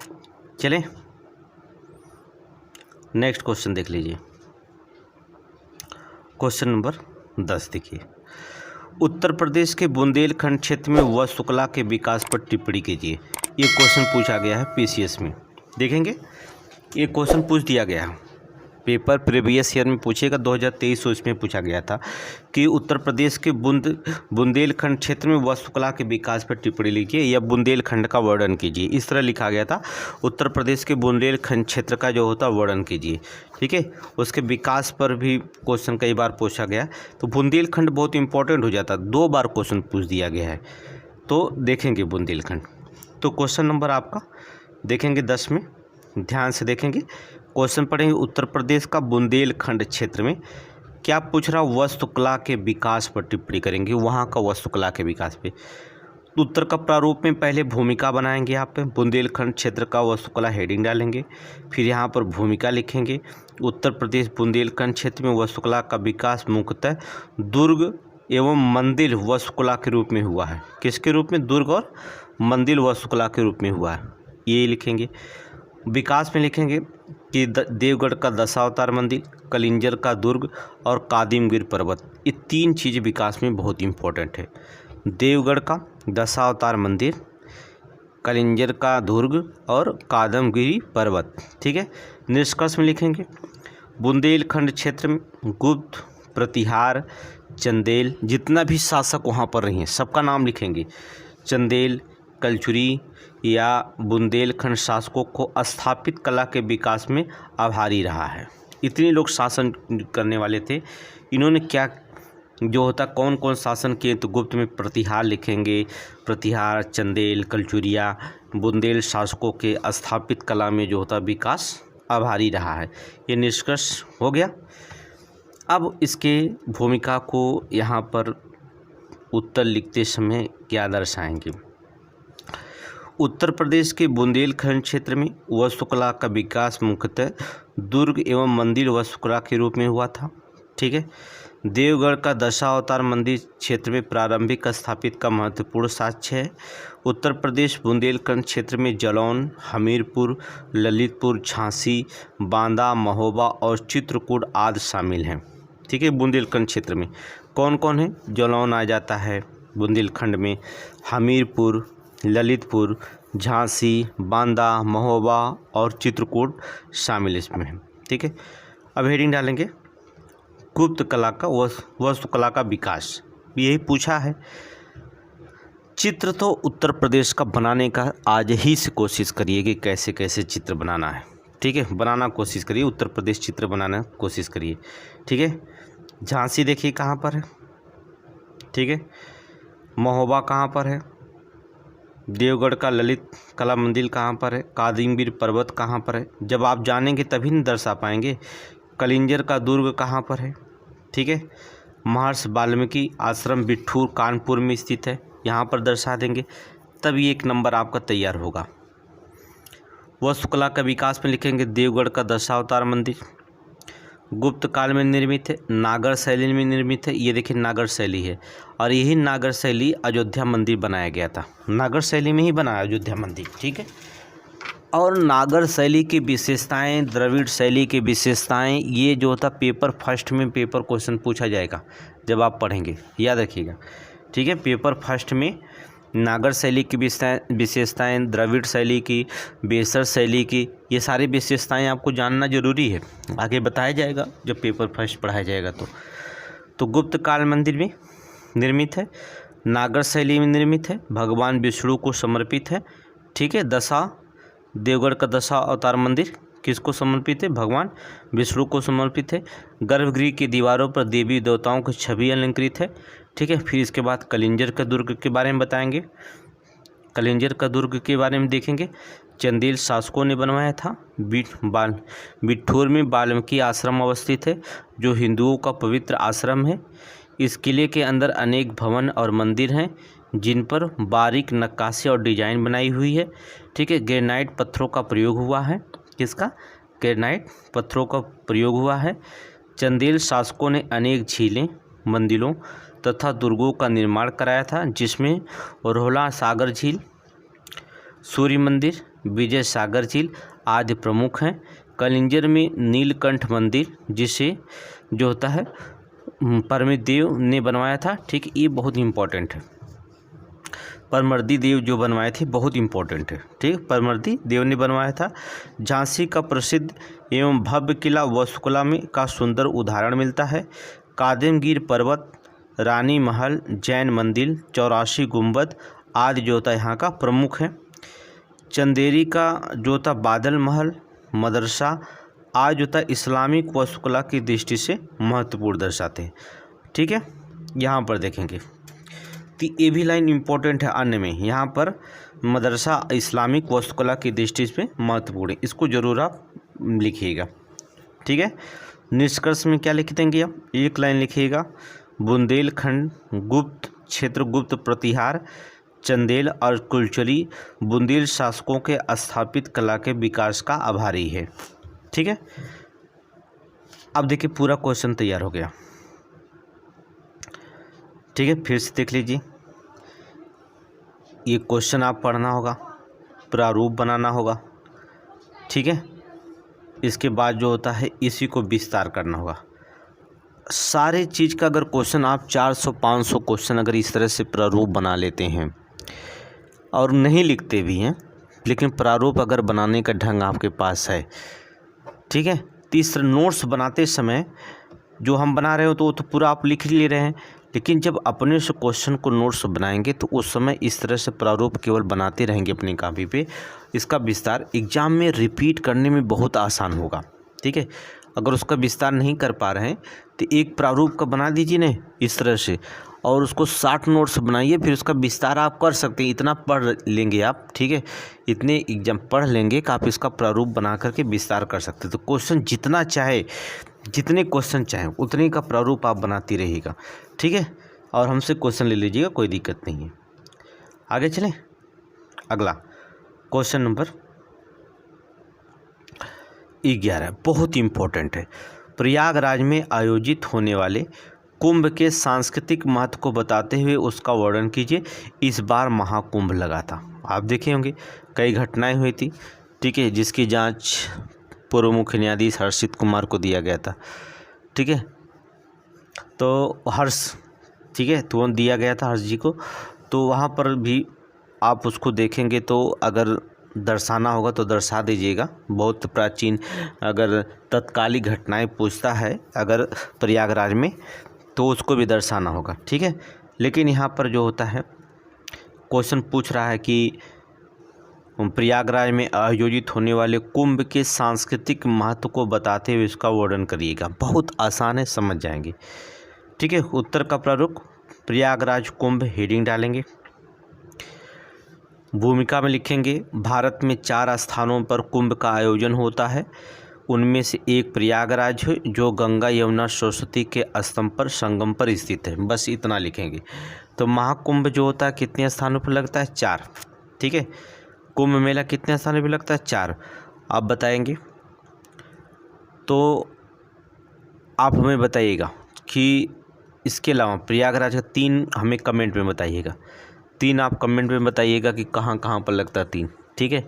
चलें नेक्स्ट क्वेश्चन देख लीजिए। क्वेश्चन नंबर 10 देखिए, उत्तर प्रदेश के बुंदेलखंड क्षेत्र में वास्तुकला के विकास पर टिप्पणी कीजिए। ये क्वेश्चन पूछा गया है PCS में। देखेंगे ये क्वेश्चन पूछ दिया गया है, पेपर प्रीवियस ईयर में पूछेगा 2023 इसमें पूछा गया था कि उत्तर प्रदेश के बुंदेलखंड क्षेत्र में वास्तुकला के विकास पर टिप्पणी लिखिए या बुंदेलखंड का वर्णन कीजिए। इस तरह लिखा गया था, उत्तर प्रदेश के बुंदेलखंड क्षेत्र का जो होता वर्णन कीजिए। ठीक है, उसके विकास पर भी क्वेश्चन कई बार पूछा गया, तो बुंदेलखंड बहुत इंपॉर्टेंट हो जाता, 2 बार क्वेश्चन पूछ दिया गया है। तो देखेंगे बुंदेलखंड, तो क्वेश्चन नंबर आपका देखेंगे 10 में, ध्यान से देखेंगे क्वेश्चन पढ़ेंगे। उत्तर प्रदेश का बुंदेलखंड क्षेत्र में क्या पूछ रहा, वास्तुकला के विकास पर टिप्पणी करेंगे, वहाँ का वास्तुकला के विकास पे। उत्तर का प्रारूप में पहले भूमिका बनाएंगे, आप बुंदेलखंड क्षेत्र का वास्तुकला हेडिंग डालेंगे, फिर यहाँ पर भूमिका लिखेंगे। उत्तर प्रदेश बुंदेलखंड क्षेत्र में वास्तुकला का विकास मुख्यतः दुर्ग एवं मंदिर वास्तुकला के रूप में हुआ है। किसके रूप में, दुर्ग और मंदिर वास्तुकला के रूप में हुआ है, ये लिखेंगे। विकास में लिखेंगे कि देवगढ़ का दशावतार मंदिर, कलिंजर का दुर्ग और कादिमगिर पर्वत, ये 3 चीज़ विकास में बहुत इंपॉर्टेंट है। देवगढ़ का दशावतार मंदिर, कलिंजर का दुर्ग और कादमगिरी पर्वत। ठीक है, निष्कर्ष में लिखेंगे बुंदेलखंड क्षेत्र में गुप्त, प्रतिहार, चंदेल, जितना भी शासक वहाँ पर रहे हैं सबका नाम लिखेंगे। चंदेल, कलचुरी या बुंदेलखंड शासकों को स्थापित कला के विकास में आभारी रहा है। इतने लोग शासन करने वाले थे, इन्होंने क्या जो होता कौन कौन शासन किए, तो गुप्त में प्रतिहार लिखेंगे, प्रतिहार, चंदेल, कलचुरिया, बुंदेल शासकों के स्थापित कला में जो होता विकास आभारी रहा है। ये निष्कर्ष हो गया। अब इसके भूमिका को यहाँ पर उत्तर लिखते समय क्या दर्शाएंगे। उत्तर प्रदेश के बुंदेलखंड क्षेत्र में वास्तुकला का विकास मुख्यतः दुर्ग एवं मंदिर वास्तुकला के रूप में हुआ था। ठीक है, देवगढ़ का दशावतार मंदिर क्षेत्र में प्रारंभिक स्थापित का महत्वपूर्ण साक्ष्य है। उत्तर प्रदेश बुंदेलखंड क्षेत्र में जलौन, हमीरपुर, ललितपुर, झांसी, बांदा, महोबा और चित्रकूट आदि शामिल हैं। ठीक है, बुंदेलखंड क्षेत्र में कौन कौन है, जलौन आ जाता है बुंदेलखंड में, हमीरपुर, ललितपुर, झांसी, बांदा, महोबा और चित्रकूट शामिल इसमें है। ठीक है, अब हेडिंग डालेंगे गुप्त कला का वास्तुकला का विकास, यही पूछा है। चित्र तो उत्तर प्रदेश का बनाने का आज ही से कोशिश करिए कि कैसे कैसे चित्र बनाना है। ठीक है, बनाना कोशिश करिए, उत्तर प्रदेश चित्र बनाना कोशिश करिए। ठीक है, झांसी देखिए कहाँ पर है। ठीक है, महोबा कहाँ पर है, देवगढ़ का ललित कला मंदिर कहाँ पर है, कादिमगिर पर्वत कहाँ पर है, जब आप जानेंगे तभी नहीं दर्शा पाएंगे। कलिंजर का दुर्ग कहाँ पर है। ठीक है, महर्षि वाल्मीकि आश्रम बिठूर कानपुर में स्थित है, यहाँ पर दर्शा देंगे, तभी एक नंबर आपका तैयार होगा। वास्तुकला का विकास में लिखेंगे देवगढ़ का दशावतार मंदिर गुप्त काल में निर्मित है, नागर शैली में निर्मित है। ये देखिए नागर शैली है, और यही नागर शैली अयोध्या मंदिर बनाया गया था, नागर शैली में ही बनाया अयोध्या मंदिर। ठीक है, और नागर शैली की विशेषताएं, द्रविड़ शैली की विशेषताएं, ये जो होता पेपर फर्स्ट में पेपर क्वेश्चन पूछा जाएगा जब आप पढ़ेंगे, याद रखिएगा। ठीक है, पेपर फर्स्ट में नागर शैली की विशेषताएं, द्रविड़ शैली की, बेसर शैली की, ये सारी विशेषताएं आपको जानना जरूरी है, आगे बताया जाएगा जब पेपर फर्स्ट पढ़ाया जाएगा। तो गुप्त काल मंदिर में निर्मित है, नागर शैली में निर्मित है, भगवान विष्णु को समर्पित है। ठीक है, देवगढ़ का दशा अवतार मंदिर किसको समर्पित है? भगवान विष्णु को समर्पित है। गर्भगृह की दीवारों पर देवी देवताओं की छवि अलंकृत है। ठीक है, फिर इसके बाद कलिंजर का दुर्ग के बारे में बताएंगे, कलिंजर का दुर्ग के बारे में देखेंगे। चंदेल शासकों ने बनवाया था। बिठूर में वाल्मीकि आश्रम अवस्थित है, जो हिंदुओं का पवित्र आश्रम है। इस किले के अंदर अनेक भवन और मंदिर हैं, जिन पर बारीक नक्काशी और डिजाइन बनाई हुई है। ठीक है, ग्रेनाइट पत्थरों का प्रयोग हुआ है। किसका? ग्रेनाइट पत्थरों का प्रयोग हुआ है। चंदेल शासकों ने अनेक झीलें, मंदिरों तथा दुर्गों का निर्माण कराया था, जिसमें रोहला सागर झील, सूर्य मंदिर, विजय सागर झील आदि प्रमुख हैं। कलिंजर में नीलकंठ मंदिर, जिसे जो होता है परमित देव ने बनवाया था। ठीक, ये बहुत इंपॉर्टेंट है। परमर्दी देव जो बनवाए थे, बहुत इंपॉर्टेंट है। ठीक, परमर्दी देव ने बनवाया था। झांसी का प्रसिद्ध एवं भव्य किला वास्तुकला में का सुंदर उदाहरण मिलता है। कादमगिर पर्वत, रानी महल, जैन मंदिर, 84 गुंबद आदि जो होता है यहाँ का प्रमुख है। चंदेरी का जो होता बादल महल, मदरसा आज जो होता इस्लामिक वास्तुकला की दृष्टि से महत्वपूर्ण दर्शाते हैं। ठीक है, यहाँ पर देखेंगे तो ये भी लाइन इम्पोर्टेंट है। अन्य में यहाँ पर मदरसा इस्लामिक वास्तुकला की दृष्टि से महत्वपूर्ण है, इसको जरूर आप लिखिएगा। ठीक है, निष्कर्ष में क्या लिख देंगे आप? एक लाइन लिखिएगा, बुंदेलखंड गुप्त क्षेत्र, गुप्त प्रतिहार, चंदेल और कुलचरी बुंदेल शासकों के स्थापित कला के विकास का आभारी है। ठीक है, अब देखिए पूरा क्वेश्चन तैयार हो गया। ठीक है, फिर से देख लीजिए, ये क्वेश्चन आप पढ़ना होगा, प्रारूप बनाना होगा। ठीक है, इसके बाद जो होता है इसी को विस्तार करना होगा। सारे चीज़ का अगर क्वेश्चन आप 400-500 क्वेश्चन अगर इस तरह से प्रारूप बना लेते हैं और नहीं लिखते भी हैं, लेकिन प्रारूप अगर बनाने का ढंग आपके पास है, ठीक है, तीसरा नोट्स बनाते समय जो हम बना रहे हो तो पूरा आप लिख ले रहे हैं, लेकिन जब अपने से क्वेश्चन को नोट्स बनाएंगे तो उस समय इस तरह से प्रारूप केवल बनाते रहेंगे अपनी कॉपी पे, इसका विस्तार एग्जाम में रिपीट करने में बहुत आसान होगा। ठीक है, अगर उसका विस्तार नहीं कर पा रहे हैं तो एक प्रारूप का बना दीजिए ना इस तरह से, और उसको 60 नोट्स बनाइए, फिर उसका विस्तार आप कर सकते हैं। इतना पढ़ लेंगे आप, ठीक है, इतने एग्जाम पढ़ लेंगे कि आप इसका प्रारूप बना करके विस्तार कर सकते हैं। तो क्वेश्चन जितना चाहे, जितने क्वेश्चन चाहे उतने का प्रारूप आप बनाती रहिएगा। ठीक है, और हमसे क्वेश्चन ले लीजिएगा, कोई दिक्कत नहीं है। आगे चलें, अगला क्वेश्चन नंबर 11 बहुत इम्पोर्टेंट है। प्रयागराज में आयोजित होने वाले कुंभ के सांस्कृतिक महत्व को बताते हुए उसका वर्णन कीजिए। इस बार महाकुंभ लगा था, आप देखे होंगे कई घटनाएं हुई थी। ठीक है, जिसकी जांच पूर्व मुख्य न्यायाधीश हर्षित कुमार को दिया गया था। ठीक है, तो हर्ष, ठीक है, तो दिया गया था हर्ष जी को। तो वहाँ पर भी आप उसको देखेंगे, तो अगर दर्शाना होगा तो दर्शा दीजिएगा। बहुत प्राचीन अगर तत्कालिक घटनाएं पूछता है अगर प्रयागराज में, तो उसको भी दर्शाना होगा। ठीक है, लेकिन यहाँ पर जो होता है क्वेश्चन पूछ रहा है कि प्रयागराज में आयोजित होने वाले कुंभ के सांस्कृतिक महत्व को बताते हुए इसका वर्णन करिएगा। बहुत आसान है, समझ जाएंगे। ठीक है, उत्तर का प्रारूप प्रयागराज कुंभ, हेडिंग डालेंगे। भूमिका में लिखेंगे, भारत में 4 स्थानों पर कुंभ का आयोजन होता है। उनमें से एक प्रयागराज है, जो गंगा यमुना सरस्वती के स्तंभ पर, संगम पर स्थित है। बस इतना लिखेंगे। तो महाकुंभ जो होता है कितने स्थानों पर लगता है? 4। ठीक है, कुंभ मेला कितने स्थानों पर लगता है? 4। आप बताएंगे तो आप हमें बताइएगा कि इसके अलावा प्रयागराज का 3 हमें कमेंट में बताइएगा। 3 आप कमेंट में बताइएगा कि कहाँ कहाँ पर लगता है 3। ठीक है,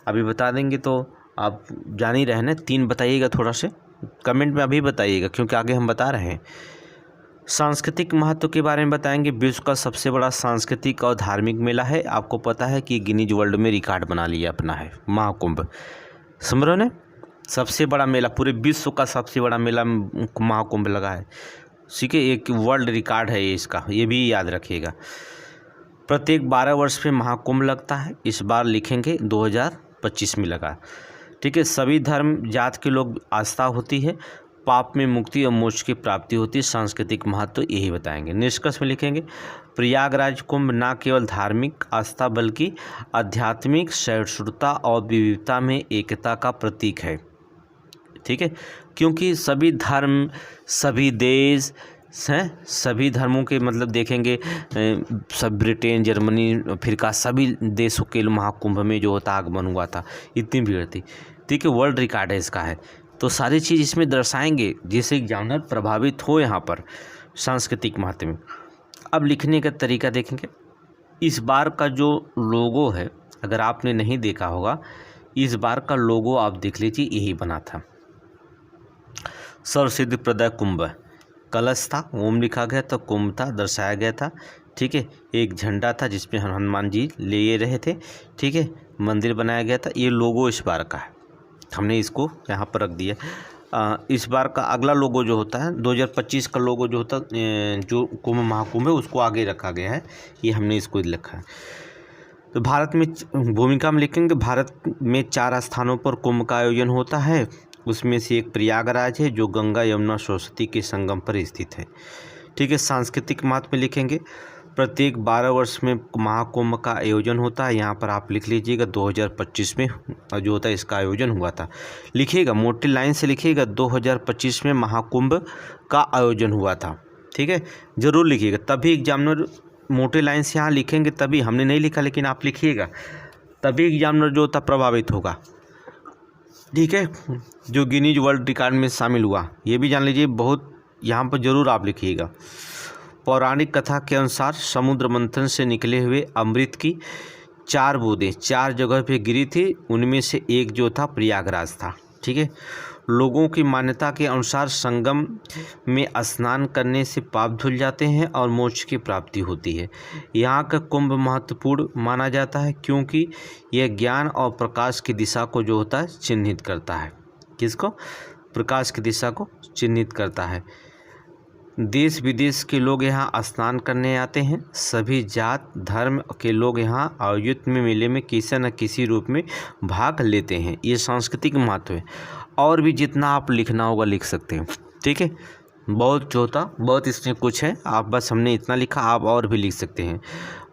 अभी बता देंगे तो आप जान ही रहे ना। 3 बताइएगा, थोड़ा से कमेंट में अभी बताइएगा, क्योंकि आगे हम बता रहे हैं। सांस्कृतिक महत्व के बारे में बताएंगे। विश्व का सबसे बड़ा सांस्कृतिक और धार्मिक मेला है। आपको पता है कि गिनीज वर्ल्ड में रिकॉर्ड बना लिया अपना है महाकुंभ। समझ रहे हो ना, सबसे बड़ा मेला, पूरे विश्व का सबसे बड़ा मेला महाकुंभ लगा है। ठीक है, एक वर्ल्ड रिकॉर्ड है ये इसका, ये भी याद रखिएगा। प्रत्येक 12 वर्ष में महाकुंभ लगता है। इस बार लिखेंगे 2025 में लगा। ठीक है, सभी धर्म जात के लोग आस्था होती है, पाप में मुक्ति और मोक्ष की प्राप्ति होती है। सांस्कृतिक महत्व यही बताएंगे। निष्कर्ष में लिखेंगे प्रयागराज कुंभ न केवल धार्मिक आस्था बल्कि आध्यात्मिक सहिष्णुता और विविधता में एकता का प्रतीक है। ठीक है, क्योंकि सभी धर्म, सभी देश हैं, सभी धर्मों के मतलब देखेंगे, सब ब्रिटेन, जर्मनी, अफ्रीका, सभी देशों के महाकुंभ में जो होता आगमन हुआ था, इतनी भीड़ थी। ठीक है, वर्ल्ड रिकॉर्ड है इसका है। तो सारी चीज़ इसमें दर्शाएंगे जिससे एग्जामिनर प्रभावित हो यहाँ पर सांस्कृतिक महत्व में। अब लिखने का तरीका देखेंगे। इस बार का जो लोगो है, अगर आपने नहीं देखा होगा, इस बार का लोगो आप देख लीजिए, यही बना था। सर्वसिद्धि प्रदाय कुंभ, कलश था, ओम लिखा गया था, कुंभ था, दर्शाया गया था। ठीक है, एक झंडा था जिसमें हनुमान जी ले रहे थे। ठीक है, मंदिर बनाया गया था। ये लोगो इस बार का है, हमने इसको यहाँ पर रख दिया। इस बार का अगला लोगो जो होता है 2025 का लोगो जो होता है, जो कुंभ महाकुंभ है, उसको आगे रखा गया है। ये हमने इसको लिखा है। तो भारत में भूमिका में लिखेंगे, भारत में 4 स्थानों पर कुंभ का आयोजन होता है। उसमें से एक प्रयागराज है जो गंगा यमुना सरस्वती के संगम पर स्थित है। ठीक है, सांस्कृतिक महत्व में लिखेंगे प्रत्येक 12 वर्ष में महाकुंभ का आयोजन होता है। यहाँ पर आप लिख लीजिएगा 2025 में जो होता है इसका आयोजन हुआ था। लिखिएगा, मोटी लाइन से लिखिएगा, 2025 में महाकुंभ का आयोजन हुआ था। ठीक है, ज़रूर लिखिएगा, तभी एग्जामिनर मोटे लाइन से यहाँ लिखेंगे, तभी। हमने नहीं लिखा लेकिन आप लिखिएगा, तभी एग्जामिनर जो होता प्रभावित होगा। ठीक है, जो गिनीज वर्ल्ड रिकॉर्ड में शामिल हुआ, ये भी जान लीजिए, बहुत यहाँ पर ज़रूर आप लिखिएगा। पौराणिक कथा के अनुसार समुद्र मंथन से निकले हुए अमृत की 4 बूंदें 4 जगह पे गिरी थी, उनमें से एक जो था प्रयागराज था। ठीक है, लोगों की मान्यता के अनुसार संगम में स्नान करने से पाप धुल जाते हैं और मोक्ष की प्राप्ति होती है। यहाँ का कुंभ महत्वपूर्ण माना जाता है क्योंकि यह ज्ञान और प्रकाश की दिशा को जो होता है चिन्हित करता है। किसको? प्रकाश की दिशा को चिन्हित करता है। देश विदेश के लोग यहाँ स्नान करने आते हैं। सभी जात धर्म के लोग यहाँ आयोजित में मेले में किसी न किसी रूप में भाग लेते हैं। ये सांस्कृतिक महत्व है। और भी जितना आप लिखना होगा लिख सकते हैं। ठीक है, बहुत जो होता बहुत इसमें कुछ है, आप बस हमने इतना लिखा, आप और भी लिख सकते हैं।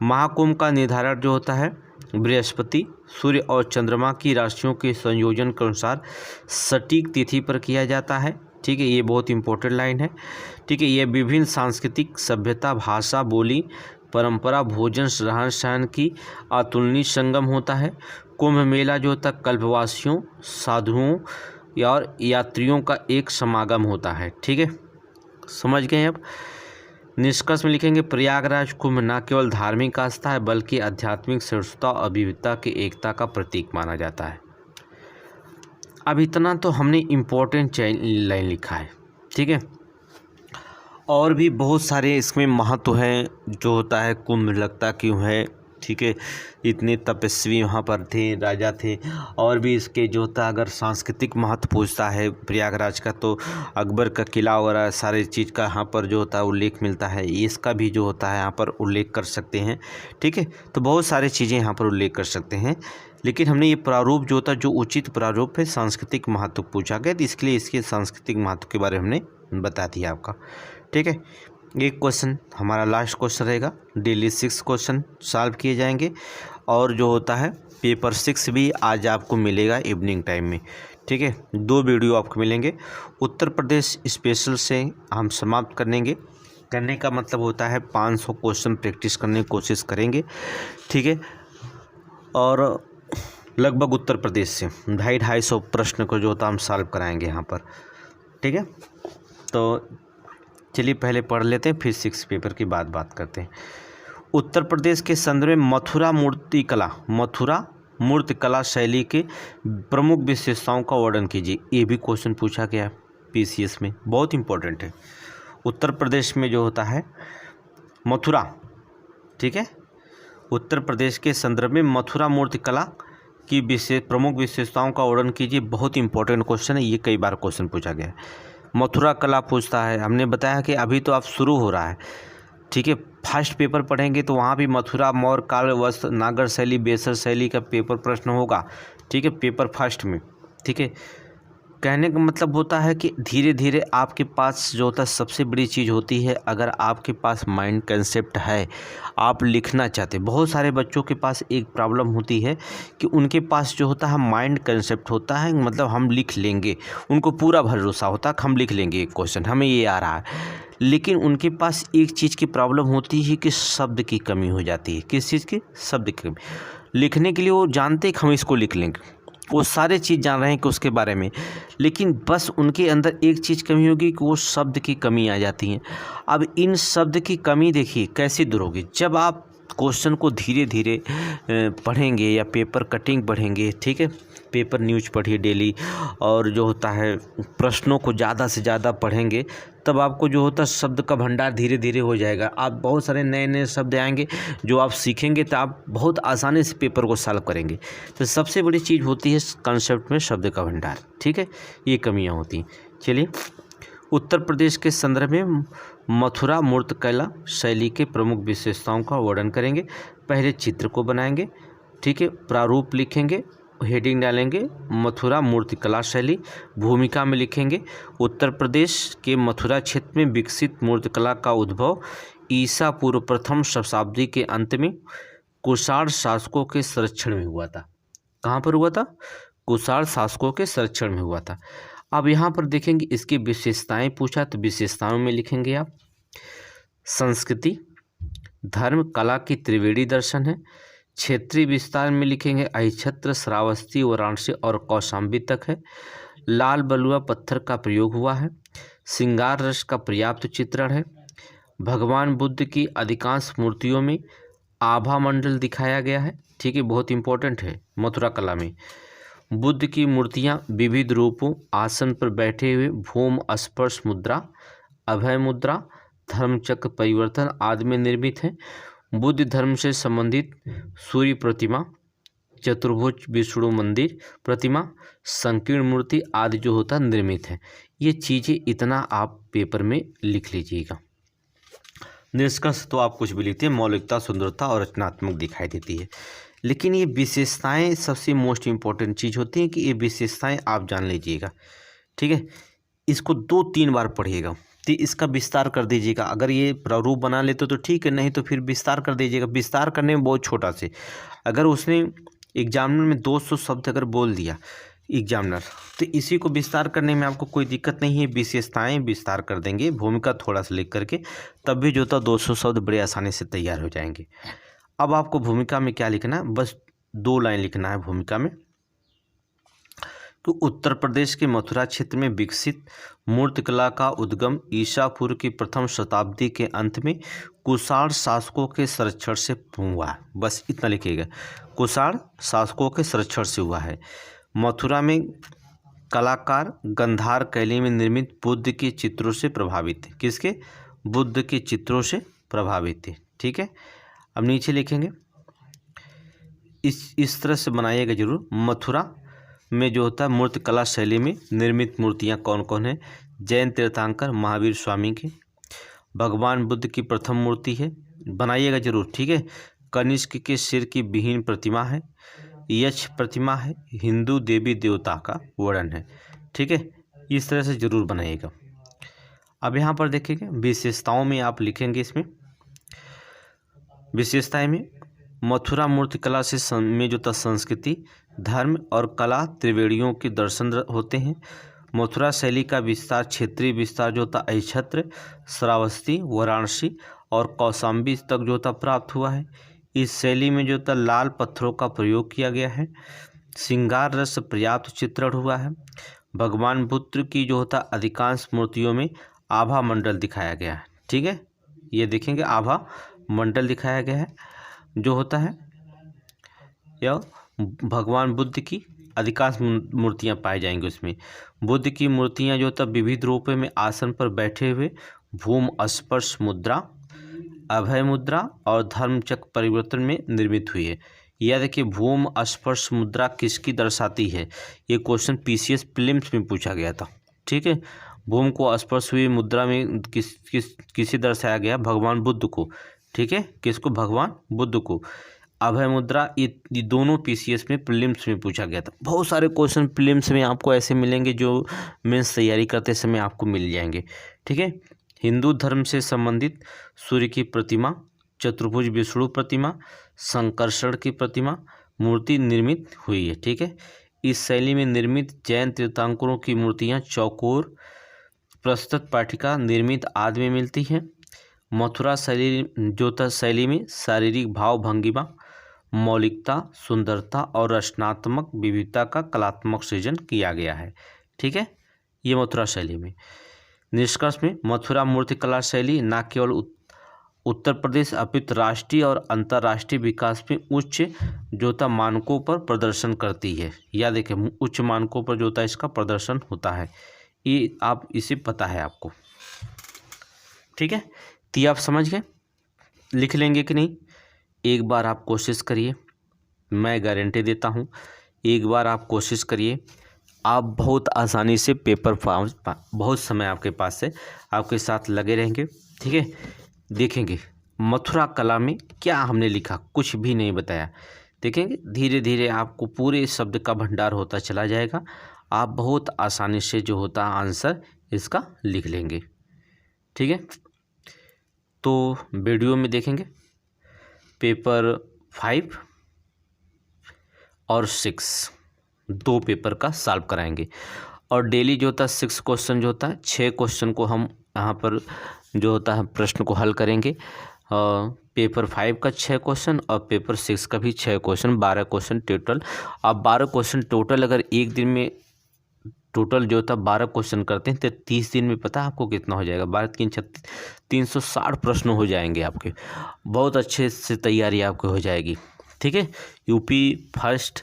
महाकुंभ का निर्धारण जो होता है बृहस्पति, सूर्य और चंद्रमा की राशियों के संयोजन के अनुसार सटीक तिथि पर किया जाता है। ठीक है, ये बहुत इंपॉर्टेंट लाइन है। ठीक है, ये विभिन्न सांस्कृतिक सभ्यता, भाषा, बोली, परंपरा, भोजन, रहन सहन की अतुलनीय संगम होता है। कुंभ मेला जो होता है कल्पवासियों, साधुओं और यात्रियों का एक समागम होता है। ठीक है, समझ गए। अब निष्कर्ष में लिखेंगे प्रयागराज कुंभ न केवल धार्मिक आस्था है बल्कि आध्यात्मिक सहिष्णुता और विविधता की एकता का प्रतीक माना जाता है। अब इतना तो हमने इम्पोर्टेंट लाइन लिखा है। ठीक है, और भी बहुत सारे इसमें महत्व हैं जो होता है कुंभ लगता क्यों है। ठीक है, इतने तपस्वी वहाँ पर थे, राजा थे। और भी इसके जो होता है अगर सांस्कृतिक महत्व पूछता है प्रयागराज का तो अकबर का किला वगैरह सारे चीज़ का यहाँ पर जो होता है उल्लेख मिलता है। इसका भी जो होता है यहाँ पर उल्लेख कर सकते हैं। ठीक है, तो बहुत सारी चीज़ें यहाँ पर उल्लेख कर सकते हैं। लेकिन हमने ये प्रारूप जो होता है जो उचित प्रारूप है सांस्कृतिक महत्व पूछा गया, तो इसके लिए इसके सांस्कृतिक महत्व के बारे में हमने बता दिया आपका। ठीक है, एक क्वेश्चन हमारा लास्ट क्वेश्चन रहेगा। डेली 6 क्वेश्चन सॉल्व किए जाएंगे और जो होता है पेपर 6 भी आज आपको मिलेगा इवनिंग टाइम में। ठीक है, 2 वीडियो आपको मिलेंगे। उत्तर प्रदेश स्पेशल से हम समाप्त करने का मतलब होता है 500 क्वेश्चन प्रैक्टिस करने की कोशिश करेंगे। ठीक है, और लगभग उत्तर प्रदेश से 250 प्रश्न को जो होता हम सॉल्व कराएंगे यहाँ पर। ठीक है, तो चलिए पहले पढ़ लेते हैं, फिर 6 पेपर की बात करते हैं। उत्तर प्रदेश के संदर्भ में मथुरा मूर्तिकला शैली के प्रमुख विशेषताओं का वर्णन कीजिए। ये भी क्वेश्चन पूछा गया पीसीएस में, बहुत इंपॉर्टेंट है। उत्तर प्रदेश में जो होता है मथुरा, ठीक है, उत्तर प्रदेश के संदर्भ में मथुरा मूर्तिकला की प्रमुख विशेषताओं का वर्णन कीजिए। बहुत इंपॉर्टेंट क्वेश्चन है, ये कई बार क्वेश्चन पूछा गया है। मथुरा कला पूछता है, हमने बताया कि अभी तो आप शुरू हो रहा है, ठीक है। फर्स्ट पेपर पढ़ेंगे तो वहाँ भी मथुरा, मौर्य काल, वस्त्र, नागर शैली, बेसर शैली का पेपर प्रश्न होगा, ठीक है, पेपर फर्स्ट में, ठीक है। कहने का मतलब होता है कि धीरे धीरे आपके पास जो होता है सबसे बड़ी चीज़ होती है, अगर आपके पास माइंड कंसेप्ट है, आप लिखना चाहते। बहुत सारे बच्चों के पास एक प्रॉब्लम होती है कि उनके पास जो होता है माइंड कंसेप्ट होता है, मतलब हम लिख लेंगे, उनको पूरा भरोसा होता है कि हम लिख लेंगे एक क्वेश्चन, हमें ये आ रहा है, लेकिन उनके पास एक चीज़ की प्रॉब्लम होती है कि शब्द की कमी हो जाती है। किस चीज़ की? शब्द की कमी। लिखने के लिए वो जानते हैं कि हम इसको लिख लेंगे, वो सारे चीज़ जान रहे हैं कि उसके बारे में, लेकिन बस उनके अंदर एक चीज़ कमी होगी कि वो शब्द की कमी आ जाती है। अब इन शब्द की कमी देखिए कैसे दूर होगी, जब आप क्वेश्चन को धीरे धीरे पढ़ेंगे या पेपर कटिंग पढ़ेंगे, ठीक है, पेपर न्यूज पढ़िए डेली, और जो होता है प्रश्नों को ज़्यादा से ज़्यादा पढ़ेंगे, तब आपको जो होता है शब्द का भंडार धीरे धीरे हो जाएगा। आप बहुत सारे नए नए शब्द आएंगे जो आप सीखेंगे, तो आप बहुत आसानी से पेपर को सॉल्व करेंगे। तो सबसे बड़ी चीज़ होती है कंसेप्ट में शब्द का भंडार, ठीक है, ये कमियां होती हैं। चलिए, उत्तर प्रदेश के संदर्भ में मथुरा मूर्तिकला शैली के प्रमुख विशेषताओं का वर्णन करेंगे। पहले चित्र को बनाएंगे, ठीक है, प्रारूप लिखेंगे, हेडिंग डालेंगे मथुरा मूर्तिकला शैली, भूमिका में लिखेंगे उत्तर प्रदेश के मथुरा क्षेत्र में विकसित मूर्तिकला का उद्भव ईसा पूर्व प्रथम शताब्दी के अंत में कुषाण शासकों के संरक्षण में हुआ था। कहाँ पर हुआ था? कुषाण शासकों के संरक्षण में हुआ था। अब यहाँ पर देखेंगे इसकी विशेषताएं पूछा, तो विशेषताओं में लिखेंगे आप संस्कृति, धर्म, कला की त्रिवेणी दर्शन है। क्षेत्रीय विस्तार में लिखेंगे अहिच्छत्र, श्रावस्ती, वाराणसी और कौशाम्बी तक है। लाल बलुआ पत्थर का प्रयोग हुआ है। श्रृंगार रस का पर्याप्त चित्रण है। भगवान बुद्ध की अधिकांश मूर्तियों में आभा मंडल दिखाया गया है, ठीक है, बहुत इंपॉर्टेंट है। मथुरा कला में बुद्ध की मूर्तियां विविध रूपों, आसन पर बैठे हुए, भूम स्पर्श मुद्रा, अभय मुद्रा, धर्मचक्र परिवर्तन आदि में निर्मित है। बुद्ध धर्म से संबंधित सूर्य प्रतिमा, चतुर्भुज विष्णु मंदिर प्रतिमा, संकीर्ण मूर्ति आदि जो होता निर्मित है। ये चीज़ें इतना आप पेपर में लिख लीजिएगा। निष्कर्ष तो आप कुछ भी लिखते हैं, मौलिकता, सुंदरता और रचनात्मक दिखाई देती है, लेकिन ये विशेषताएं सबसे मोस्ट इम्पॉर्टेंट चीज़ होती हैं कि ये विशेषताएं आप जान लीजिएगा, ठीक है। इसको 2-3 बार पढ़िएगा, तो इसका विस्तार कर दीजिएगा। अगर ये प्रारूप बना लेते तो ठीक है, नहीं तो फिर विस्तार कर दीजिएगा। विस्तार करने में बहुत छोटा से, अगर उसने एग्जामिनर में 200 शब्द अगर बोल दिया एग्जामिनर, तो इसी को विस्तार करने में आपको कोई दिक्कत नहीं है। विशेषताएं विस्तार कर देंगे, भूमिका थोड़ा सा लिख करके, तब भी जो था 200 शब्द बड़े आसानी से तैयार हो जाएंगे। अब आपको भूमिका में क्या लिखना है? बस 2 लाइन लिखना है भूमिका में। तो उत्तर प्रदेश के मथुरा क्षेत्र में विकसित मूर्तिकला का उद्गम ईसा पूर्व की प्रथम शताब्दी के अंत में कुषाण शासकों के संरक्षण से हुआ है। बस इतना लिखिएगा, कुषाण शासकों के संरक्षण से हुआ है। मथुरा में कलाकार गंधार शैली में निर्मित बुद्ध के चित्रों से प्रभावित थे। किसके? बुद्ध के चित्रों से प्रभावित थे, ठीक है। अब नीचे लिखेंगे, इस तरह से बनाइएगा जरूर। मथुरा में जो होता है मूर्तिकला शैली में निर्मित मूर्तियां कौन कौन है? जैन तीर्थंकर महावीर स्वामी की, भगवान बुद्ध की प्रथम मूर्ति है, बनाइएगा जरूर, ठीक है। कनिष्क के सिर की विहीन प्रतिमा है, यक्ष प्रतिमा है, हिंदू देवी देवता का वर्णन है, ठीक है। इस तरह से जरूर बनाइएगा। अब यहाँ पर देखेंगे विशेषताओं में आप लिखेंगे, इसमें विशेषताएं में मथुरा मूर्तिकला से में जो था संस्कृति, धर्म और कला त्रिवेणियों के दर्शन होते हैं। मथुरा शैली का विस्तार, क्षेत्रीय विस्तार जो था अहिच्छत्र, श्रावस्ती, वाराणसी और कौशाम्बी तक जो था प्राप्त हुआ है। इस शैली में जो था लाल पत्थरों का प्रयोग किया गया है। श्रृंगार रस पर्याप्त चित्रण हुआ है। भगवान बुद्ध की जो होता अधिकांश मूर्तियों में आभा मंडल दिखाया गया है, ठीक है। ये देखेंगे आभा मंडल दिखाया गया है जो होता है, यह भगवान बुद्ध की अधिकांश मूर्तियाँ पाई जाएंगी उसमें। बुद्ध की मूर्तियाँ जो होता विविध रूपों में आसन पर बैठे हुए, भूमि स्पर्श मुद्रा, अभय मुद्रा और धर्मचक्र परिवर्तन में निर्मित हुई है। यह देखिए भूमि स्पर्श मुद्रा किसकी दर्शाती है, ये क्वेश्चन पीसीएस प्रीलिम्स में पूछा गया था। ठीक है, भूमि को स्पर्श हुई मुद्रा में किसे दर्शाया गया, भगवान बुद्ध को। ठीक है, किसको, भगवान बुद्ध को। अभय मुद्रा, ये दोनों पीसीएस में प्रीलिम्स में पूछा गया था। बहुत सारे क्वेश्चन प्रीलिम्स में आपको ऐसे मिलेंगे जो मेंस तैयारी करते समय आपको मिल जाएंगे। ठीक है, हिंदू धर्म से संबंधित सूर्य की प्रतिमा, चतुर्भुज विष्णु प्रतिमा, संकर्षण की प्रतिमा मूर्ति निर्मित हुई है। ठीक है, इस शैली में निर्मित जैन तीर्थंकरों की मूर्तियां चौकोर प्रस्तुत पाठिका निर्मित आदि में मिलती हैं। मथुरा शैली में शारीरिक भाव भंगिमा, मौलिकता, सुंदरता और रचनात्मक विविधता का कलात्मक सृजन किया गया है। ठीक है, ये मथुरा शैली में। निष्कर्ष में मथुरा मूर्तिकला शैली न केवल उत्तर प्रदेश अपितु राष्ट्रीय और अंतर्राष्ट्रीय विकास में उच्च जोता मानकों पर प्रदर्शन करती है। या देखें उच्च मानकों पर जोता इसका प्रदर्शन होता है, ये आप इसे पता है आपको। ठीक है, तो ये आप समझ गए, लिख लेंगे कि नहीं। एक बार आप कोशिश करिए, मैं गारंटी देता हूँ, एक बार आप कोशिश करिए, आप बहुत आसानी से पेपर फॉर्म, बहुत समय आपके पास से आपके साथ लगे रहेंगे। ठीक है, देखेंगे मथुरा कला में क्या हमने लिखा, कुछ भी नहीं बताया। देखेंगे धीरे धीरे आपको पूरे शब्द का भंडार होता चला जाएगा, आप बहुत आसानी से जो होता आंसर इसका लिख लेंगे। ठीक है, तो वीडियो में देखेंगे पेपर 5 और 6 दो पेपर का सॉल्व कराएंगे। और डेली जो होता है 6 क्वेश्चन जो होता है, 6 क्वेश्चन को हम यहाँ पर जो होता है प्रश्न को हल करेंगे। पेपर 5 का 6 क्वेश्चन और पेपर 6 का भी 6 क्वेश्चन, 12 क्वेश्चन टोटल। आप 12 क्वेश्चन टोटल अगर एक दिन में टोटल जो होता है 12 क्वेश्चन करते हैं तो 30 दिन में पता है आपको कितना हो जाएगा, 12 3 36 360 प्रश्न हो जाएंगे आपके। बहुत अच्छे से तैयारी आपको हो जाएगी। ठीक है, यूपी फर्स्ट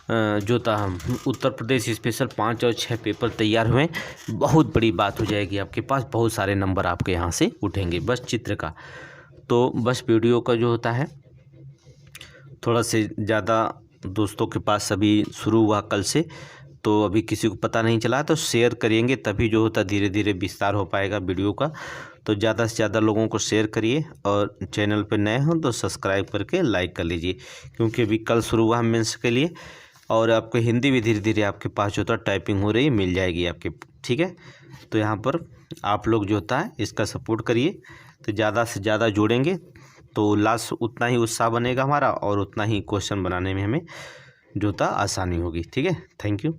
जो था उत्तर प्रदेश स्पेशल 5 और 6 पेपर तैयार हुए, बहुत बड़ी बात हो जाएगी आपके पास, बहुत सारे नंबर आपके यहाँ से उठेंगे बस चित्र का। तो बस वीडियो का जो होता है थोड़ा से ज़्यादा दोस्तों के पास अभी शुरू हुआ कल से, तो अभी किसी को पता नहीं चला, तो शेयर करेंगे तभी जो होता धीरे धीरे विस्तार हो पाएगा वीडियो का। तो ज़्यादा से ज़्यादा लोगों को शेयर करिए और चैनल पर नए हों तो सब्सक्राइब करके लाइक कर लीजिए, क्योंकि अभी कल शुरू हुआ मेंस के लिए। और आपको हिंदी भी धीरे धीरे आपके पास जो होता है टाइपिंग हो रही है, मिल जाएगी आपके। ठीक है, तो यहाँ पर आप लोग जो होता है इसका सपोर्ट करिए, तो ज़्यादा से ज़्यादा जोड़ेंगे तो लास्ट उतना ही उत्साह बनेगा हमारा और उतना ही क्वेश्चन बनाने में हमें जो होता आसानी होगी। ठीक है, थैंक यू।